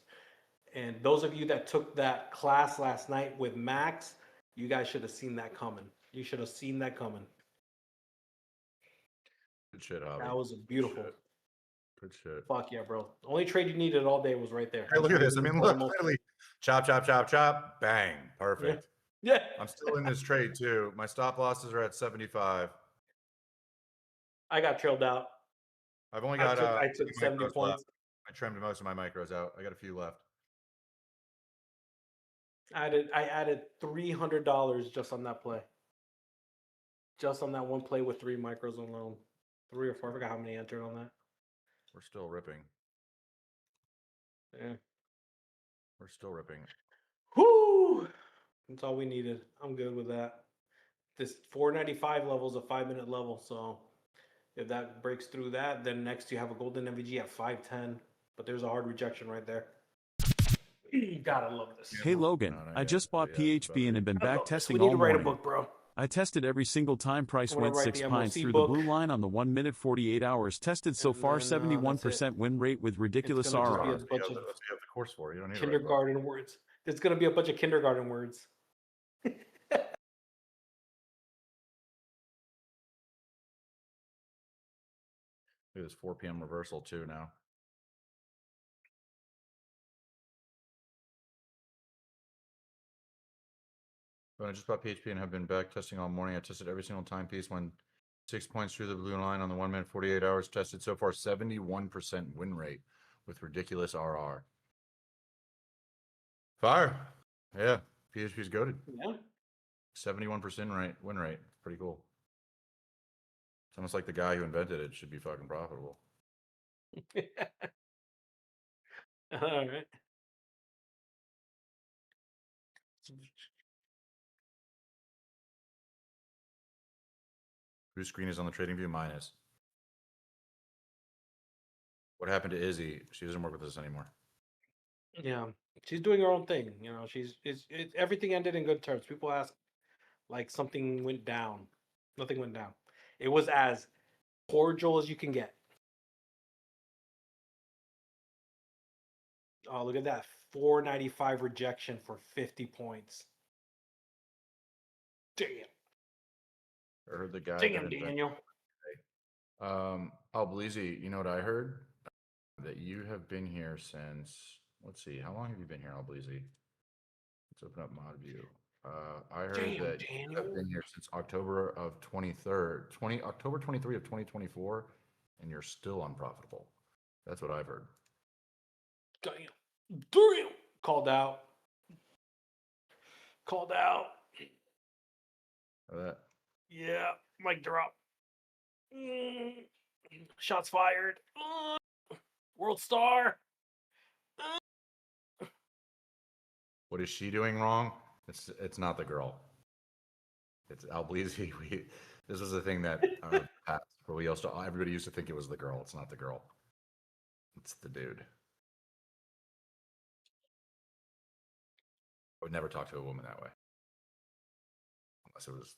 And those of you that took that class last night with Max, you guys should have seen that coming. You should have seen that coming. Good shit, Javi. That was beautiful. Good shit. Fuck yeah, bro. The only trade you needed all day was right there. Hey, look at this. I mean, look, literally, chop, chop, chop, chop, bang, perfect. Yeah. I'm still in this trade too. My stop losses are at 75. I got trailed out. I've only got I took 70 micros points. left. I trimmed most of my micros out. I got a few left. I added $300 just on that play. Just on that one play with 3 micros alone. 3 or 4. I forgot how many entered on that. We're still ripping. Yeah. We're still ripping. Whoo! That's all we needed. I'm good with that. This 495 level is a 5-minute level, so if that breaks through that, then next you have a golden MVG at 510. But there's a hard rejection right there. Gotta love this. Hey Logan, I just bought PHP and have been back testing we need all to write morning. a book, bro. I tested every single time price I'm gonna went write 6 the pints MOC through book. the blue line on the 1 minute 48 hours. Tested so And far then, 71% win rate with ridiculous It's gonna just be RR. a bunch of That's what you have the course for. You don't need to write a book. kindergarten words. There's gonna be a bunch of kindergarten words. Look at this 4 p.m. reversal too now. But I just bought PHP and have been back testing all morning. I tested every single timepiece. Went 6 points through the blue line on the 1 minute 48 hours. Tested so far 71% win rate with ridiculous RR. Fire. Yeah. PHP's goated. Yeah. 71% win rate. Pretty cool. It's almost like the guy who invented it should be fucking profitable. All right. Whose screen is on the trading view? Mine is. What happened to Izzy? She doesn't work with us anymore. Yeah, she's doing her own thing. You know, everything ended in good terms. People ask, like something went down. Nothing went down. It was as cordial as you can get. Oh, look at that. 495 rejection for 50 points. Damn. I heard the guy. Damn, Daniel. Alblezi, you know what I heard? That you have been here since, let's see, how long have you been here, Alblezi? Let's open up mod view. I heard that you have been here since October 23 of 2024, and you're still unprofitable. That's what I've heard. Damn. Called out. Called out. That. Yeah, mic drop. Shots fired. World star. What is she doing wrong? It's not the girl. It's Alblezi. This was the thing that where everybody used to think it was the girl. It's not the girl. It's the dude. I would never talk to a woman that way. Unless it was.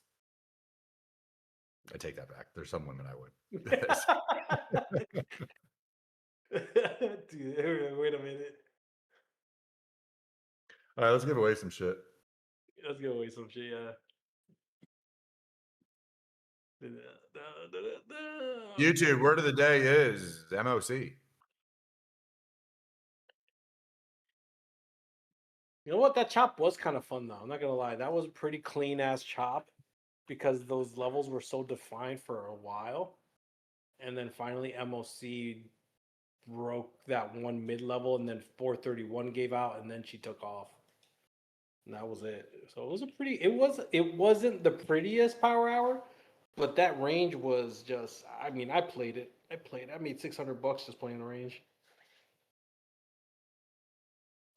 I take that back. There's some women I would. Dude, wait a minute. All right, let's give away some shit. Let's give away some shit, yeah. YouTube word of the day is MOC. You know what? That chop was kind of fun, though. I'm not going to lie. That was a pretty clean-ass chop because those levels were so defined for a while. And then finally MOC broke that one mid-level, and then 431 gave out, and then she took off. And that was it. So it was a pretty... It wasn't the prettiest power hour, but that range was just... I mean, I played it. I made $600 just playing the range.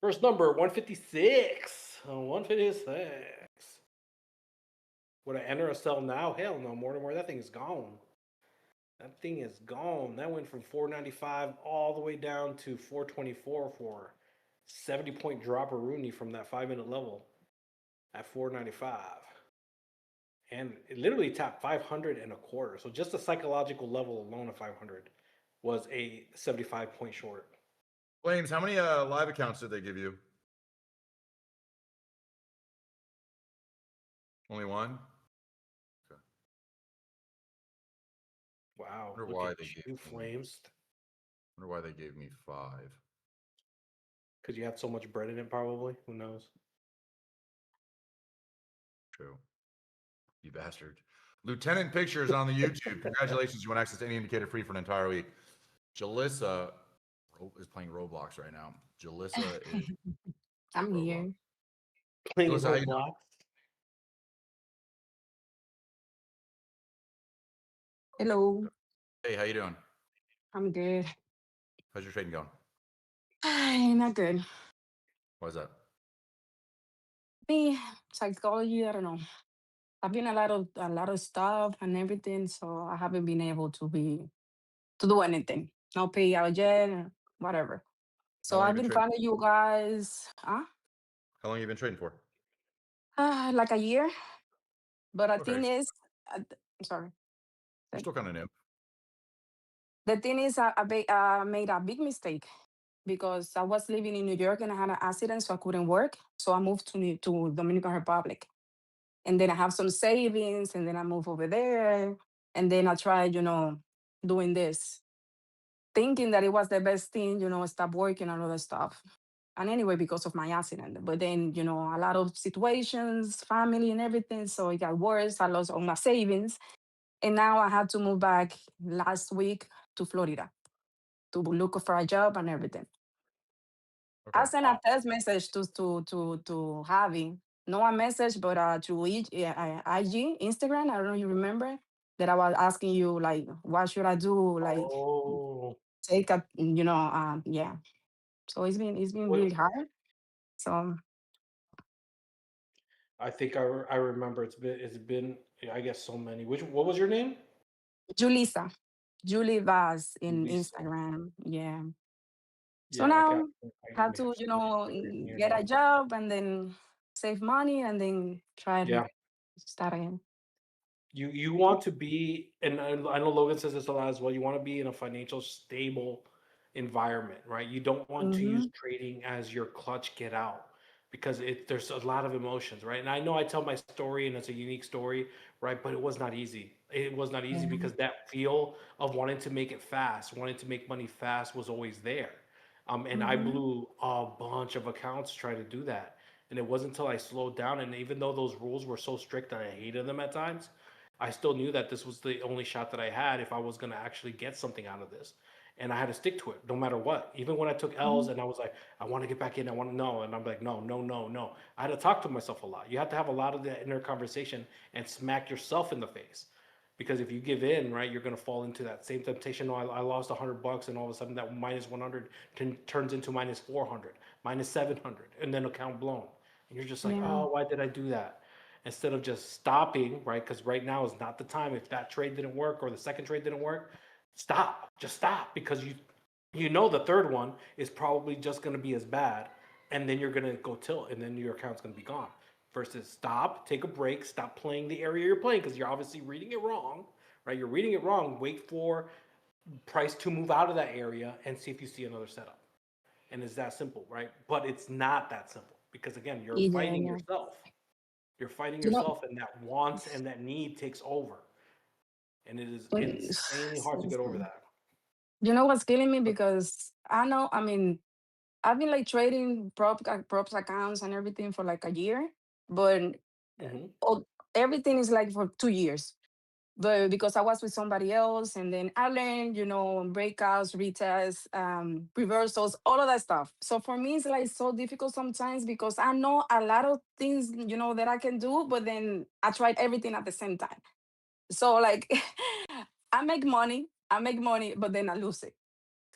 First number, 156. 156. Would I enter or sell now? Hell no, Mortimer. That thing is gone. That thing is gone. That went from 495 all the way down to 424 for 70-point drop of Rooney from that 5-minute level at 495. And it literally tapped 500 and a quarter. So just the psychological level alone of 500 was a 75-point short. Flames, how many live accounts did they give you? Only one? Okay. Wow. Wonder why they gave Flames. Wonder why they gave me 5. Because you had so much bread in it, probably. Who knows? True. You bastard. Lieutenant Pictures on the YouTube. Congratulations, you want access to any indicator free for an entire week. Jalissa is playing Roblox right now. Jalissa is. I'm here. Playing Jalissa, how you Roblox. doing? Hello. Hey, how you doing? I'm good. How's your trading going? Not good. Why is that? Me, psychology, I don't know. I've been a lot of stuff and everything, so I haven't been able to do anything. No pay out yet, whatever. How So long I've you been been trading? following you guys, How long you been trading for? like a year. But the Okay, thing is, sorry. you're still kind of new. The thing is, I made a big mistake because I was living in New York and I had an accident, so I couldn't work. So I moved to Dominican Republic, and then I have some savings, and then I moved over there, and then I tried, doing this, thinking that it was the best thing, stop working and all that stuff. And anyway, because of my accident, but then a lot of situations, family and everything, so it got worse. I lost all my savings, and now I had to move back last week to Florida to look for a job and everything. Okay. I sent a text message to Javi, no a message, but to IG, Instagram. I don't know if you remember that I was asking you like, what should I do? Like, take a, yeah. So it's been really hard. So I think I remember. It's been I guess so many. What was your name? Julissa, Julie Vaz in Lisa. Instagram. Yeah. So Yeah, now I had may to, have seen it here get now. a job and then save money and then try to Yeah. start again. You want to be, and I know Logan says this a lot as well. You want to be in a financial stable environment, right? You don't want to use trading as your clutch get out because there's a lot of emotions, right? And I know I tell my story and it's a unique story, right? But it was not easy. It was not easy Yeah. because that feel of wanting to make it fast, wanting to make money fast was always there. And I Mhm. blew a bunch of accounts trying to do that. And it wasn't until I slowed down, and even though those rules were so strict and I hated them at times, I still knew that this was the only shot that I had if I was going to actually get something out of this. And I had to stick to it no matter what. Even when I took L's Mhm. and I was like, I want to get back in, I want to know. And I'm like, no, no, no, no. I had to talk to myself a lot. You have to have a lot of that inner conversation and smack yourself in the face. Because if you give in, right, you're going to fall into that same temptation. No, I lost $100, and all of a sudden that minus 100 turns into minus 400, minus 700, and then account blown. And you're just like, Yeah. oh, why did I do that? Instead of just stopping, right? Because right now is not the time. If that trade didn't work or the second trade didn't work, stop. Just stop because you know the third one is probably just going to be as bad, and then you're going to go tilt, and then your account's going to be gone. Versus stop, take a break, stop playing the area you're playing because you're obviously reading it wrong, right? You're reading it wrong. Wait for price to move out of that area and see if you see another setup. And it's that simple, right? But it's not that simple because again, you're Yeah, fighting yeah. yourself. You're fighting You know, yourself, and that wants and that need takes over, and it is but insanely hard to get over seriously. that. You know what's killing me? Because I know, I mean, I've been like trading props accounts and everything for like a year, but Hmm. all, everything is like for 2 years. But because I was with somebody else, and then I learned, breakouts, retests, reversals, all of that stuff. So for me, it's like so difficult sometimes because I know a lot of things, that I can do, but then I tried everything at the same time. So like, I make money, but then I lose it.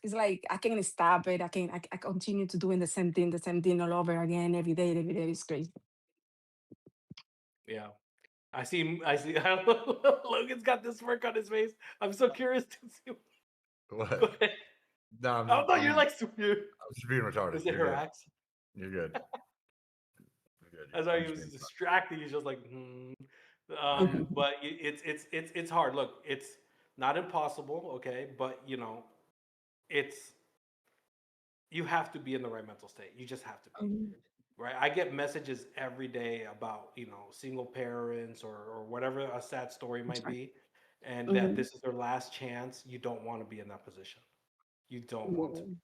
It's like I can't stop it. I continue to doing the same thing all over again every day. Every day is crazy. Yeah. I see. Logan's got this smirk on his face. I'm so curious to see. Go What? ahead. No, Oh no, you're like super. I'm just being retarded. Is it You're her good. accent? You're good. You're good. I thought I'm he just was being distracted. He's just like, hmm. Mhm. But it's hard. Look, it's not impossible, okay? But it's you have to be in the right mental state. You just have to be. Mhm. Right? I get messages every day about, single parents or whatever a sad story I'm might sorry. be, and that Mhm. this is their last chance. You don't want to be in that position. You don't want to. Yeah.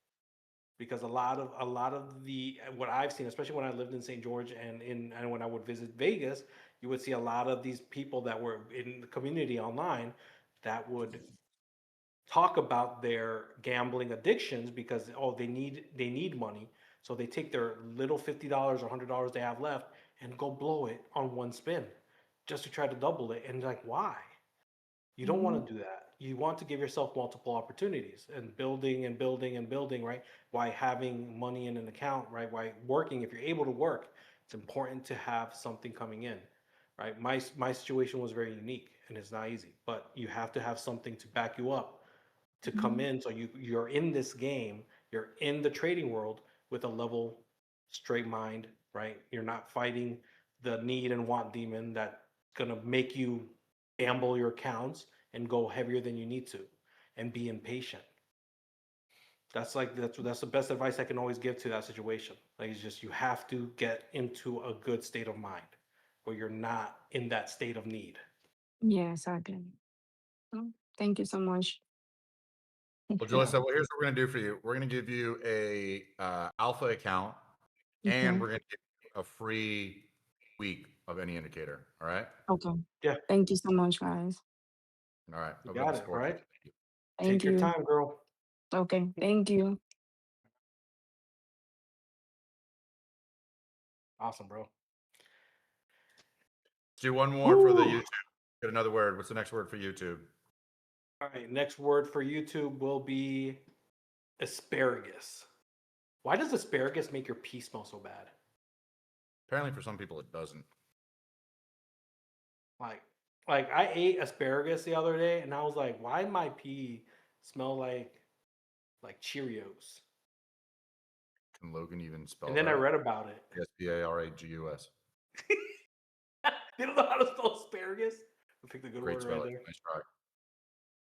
Because a lot of the what I've seen, especially when I lived in St. George and when I would visit Vegas, you would see a lot of these people that were in the community online that would talk about their gambling addictions because they need money, so they take their little $50 or $100 they have left and go blow it on one spin just to try to double it. And like, why? You don't Mhm. want to do that. You want to give yourself multiple opportunities and building and building and building, right? Why having money in an account, right? Why working, if you're able to work, it's important to have something coming in, right? My situation was very unique and it's not easy, but you have to have something to back you up to come Mhm. in. So you're in this game, you're in the trading world with a level straight mind, right? You're not fighting the need and want demon that's gonna make you gamble your accounts and go heavier than you need to and be impatient. That's the best advice I can always give to that situation. Like it's just you have to get into a good state of mind where you're not in that state of need. Yeah, exactly. Thank you so much. Well, Yeah. Jalissa, well, here's what we're gonna do for you. We're gonna give you a alpha account, and Okay. we're gonna give you a free week of any indicator. All right. Okay. Yeah, Thank you so much, guys. All right. you Hope you have got a it. All score. right. Thank Take your you. time, girl. Okay. Thank you. Awesome, bro. Let's do one more for the Woo! YouTube. Get another word. What's the next word for YouTube? All right, next word for YouTube will be asparagus. Why does asparagus make your pee smell so bad? Apparently, for some people, it doesn't. Like, like I ate asparagus the other day, and I was like, why my pee smell like Cheerios? Can Logan even And spell then I that? read about it. Asparagus. They don't know how to spell asparagus. I picked a good Great word right spelling. there. Nice try.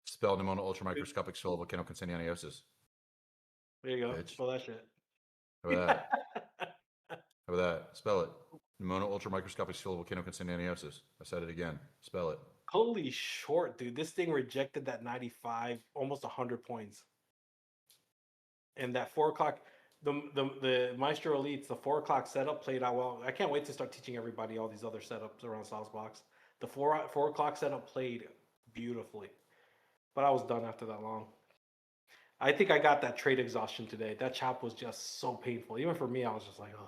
Spelled pneumono ultramicroscopic syllable canoconseniosis. There you go. Bitch. Spell that shit. How about that? How about that? Spell it. Pneumono ultramicroscopic skill volcanoconsandaniosis. I said it again. Spell it. Holy short, dude. This thing rejected that 95, almost 100 points. And that 4 o'clock, the Maestro Elites, the 4 o'clock setup played out well. I can't wait to start teaching everybody all these other setups around Saucebox. The 4 o'clock setup played beautifully, but I was done after that long. I think I got that trade exhaustion today. That chop was just so painful. Even for me, I was just like, oh,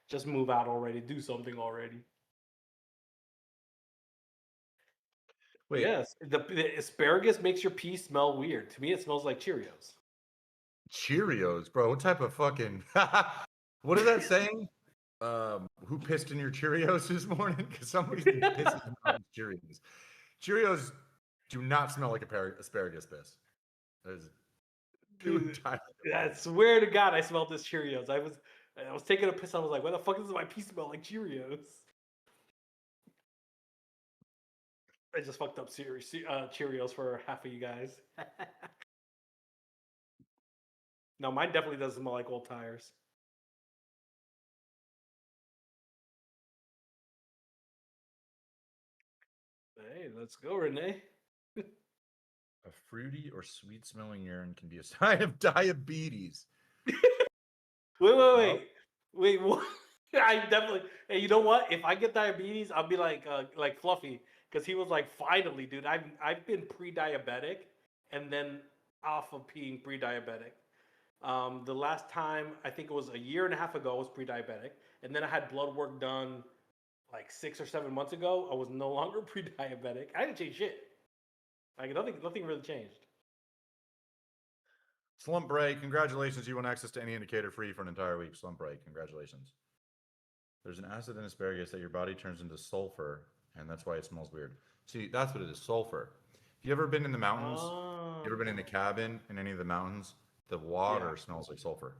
just move out already. Do something already. Wait. Yes, the asparagus makes your pee smell weird. To me, it smells like Cheerios. Cheerios, bro. What type of fucking what is that saying? Who pissed in your Cheerios this morning? Because somebody's been pissing on Cheerios. Cheerios do not smell like asparagus piss. That is Dude, I swear to God, I smelled this Cheerios. I was taking a piss. I was like, "Why the fuck does my pee smell like Cheerios?" I just fucked up Cheerios for half of you guys. No, mine definitely doesn't smell like old tires. Hey, let's go, Renee. a fruity or sweet smelling urine can be a sign of diabetes. Wait, what? I definitely. Hey, you know what? If I get diabetes, I'll be like Fluffy, because he was like, finally, dude. I've been pre-diabetic, and then off of being pre-diabetic. The last time, I think it was a year and a half ago, I was pre-diabetic, and then I had blood work done like 6 or 7 months ago. I was no longer pre-diabetic. I didn't change shit. Like nothing really changed. Slump break. Congratulations. You want access to any indicator free for an entire week. Slump break. Congratulations. There's an acid in asparagus that your body turns into sulfur, and that's why it smells weird. See, that's what it is, sulfur. Have you ever been in the mountains? You ever been in a cabin in any of the mountains? The water smells like sulfur.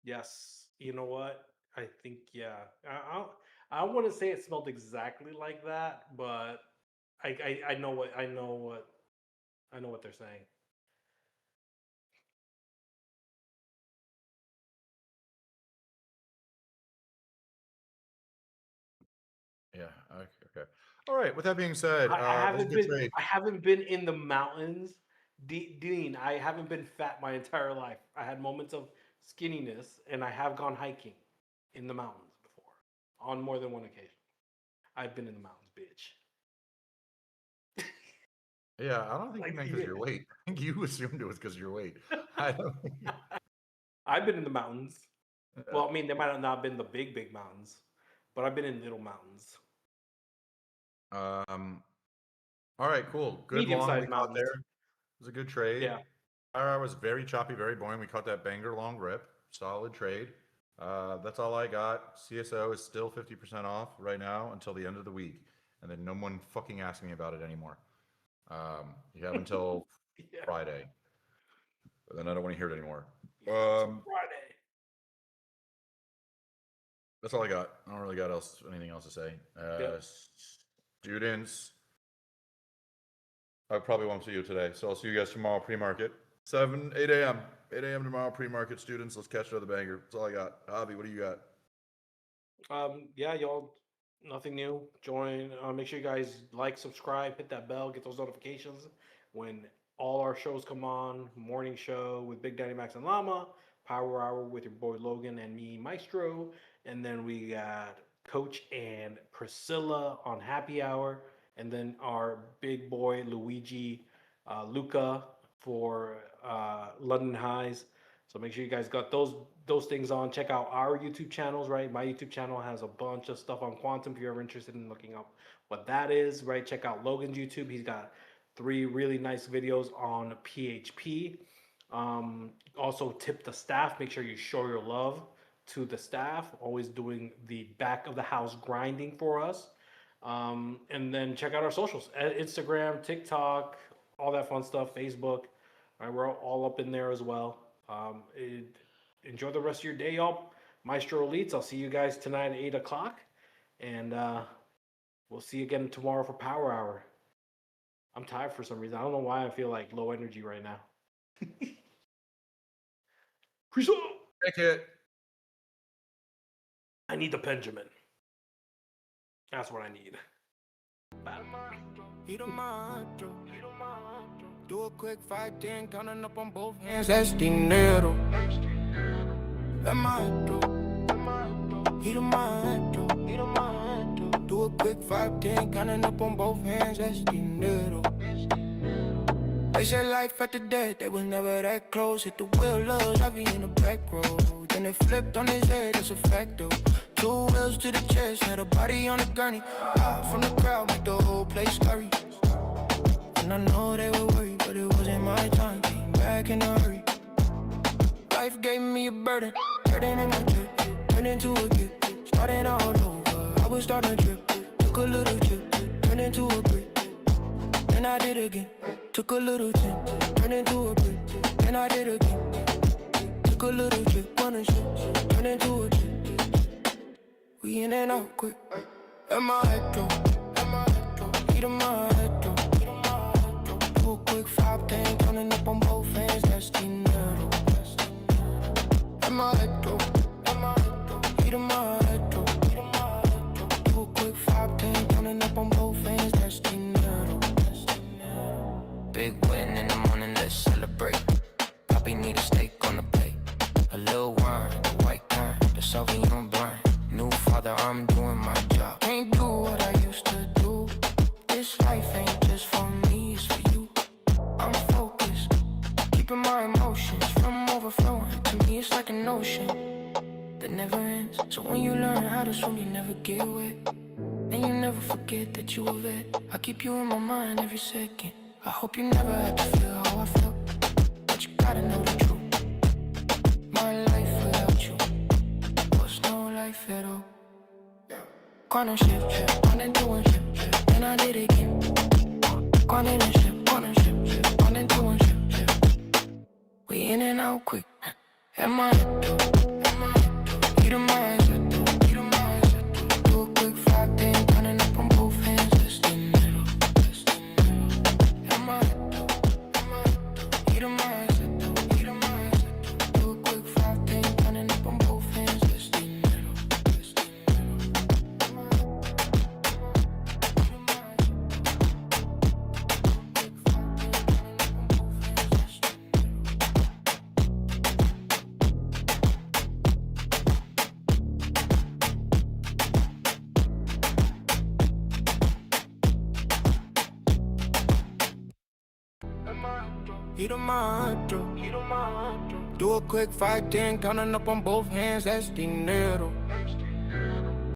Yes. You know what? I think I wouldn't say it smelled exactly like that, but I know what they're saying. Yeah. Okay. All right. With that being said, I it was a good trade. haven't been in the mountains. Dean, I haven't been fat my entire life. I had moments of skinniness, and I have gone hiking in the mountains before on more than one occasion. I've been in the mountains, bitch. Yeah, I don't think you Like, meant because of your weight. I think you assumed it was because of your weight. I don't. I've been in the mountains. Well, I mean, they might have not been the big mountains, but I've been in little mountains. All right, cool. Good long Medium-sized we caught mountains. there. It was a good trade. Yeah. Power was very choppy, very boring. We caught that banger long rip. Solid trade. That's all I got. CSO is still 50% off right now until the end of the week. And then no one fucking asks me about it anymore. You have until Friday. But then I don't want to hear it anymore. Friday. That's all I got. I don't really got anything else to say. Students, I probably won't see you today, so I'll see you guys tomorrow pre-market. 8 a.m. 8 a.m. tomorrow pre-market. Students, let's catch another banger. That's all I got. Javi, what do you got? Yeah, y'all, nothing new. Join. Make sure you guys like, subscribe, hit that bell, get those notifications when all our shows come on. Morning show with Big Daddy Max and Lama. Power Hour with your boy Logan and me, Maestro. And then we got Coach and Priscilla on Happy Hour. And then our big boy Luigi, Luca for London Highs. So make sure you guys got those things on. Check out our YouTube channels, right? My YouTube channel has a bunch of stuff on quantum if you're ever interested in looking up what that is, right? Check out Logan's YouTube. He's got 3 really nice videos on PHP. Also tip the staff. Make sure you show your love to the staff, always doing the back of the house grinding for us. And then check out our socials, Instagram, TikTok, all that fun stuff, Facebook. All right, we're all up in there as well. Enjoy the rest of your day, y'all. Maestro Elites, I'll see you guys tonight at 8 o'clock. And we'll see you again tomorrow for Power Hour. I'm tired for some reason. I don't know why I feel like low energy right now. Freeze up. Pick it. I need the Benjamin. That's what I need. Do a quick 5-10, counting up on both hands. That's dinero. Do a quick 5-10, counting up on both hands. That's dinero. They said life after death, they was never that close. Hit the wheel, love, I be in the back row. Then it flipped on his head, it's a fact though. 2 wheels to the chest, had a body on a gurney. Out from the crowd, make the whole place scurry. And I know they were worried, but it wasn't my time. Came back in a hurry. Life gave me a burden, burden in my trip, turned into a gift. Started all over, I was starting to trip. Took a little trip, turned into a brick. Then I did again. Took a little trip, turned into a brick. Then I did again. Took a little trip, on a ship, turned into a trip. We in and out quick. Am I echo? Heat of my echo. Do a quick 5-10, counting up on both hands. That's dinero. Am I echo? Heat of my echo. Do a quick 5-10, counting up on both hands. That's dinero. Big win in the morning, let's celebrate. Poppy need a steak on the plate. A little wine, the white wine, the Sauvignon Blanc. New father, I'm doing my job. Can't do what I used to do. This life ain't just for me, it's for you. I'm focused, keeping my emotions from overflowing. To me, it's like an ocean that never ends. So when you learn how to swim, you never get wet. And you never forget that you a vet. I keep you in my mind every second. I hope you never had to feel how I felt. But you gotta know the truth. My life without you was no life at all. Gone and ship, gone and doing ship, then I did it again. Gone in and ship, gone and ship, gone and doing ship. We in and out quick. Am I heat of my do a quick 5-10, counting up on both hands. That's dinero. Am I heat of my do a quick 5-10, counting up on both hands. That's dinero. Heat of my do a quick 5-10, counting up on both hands. That's dinero.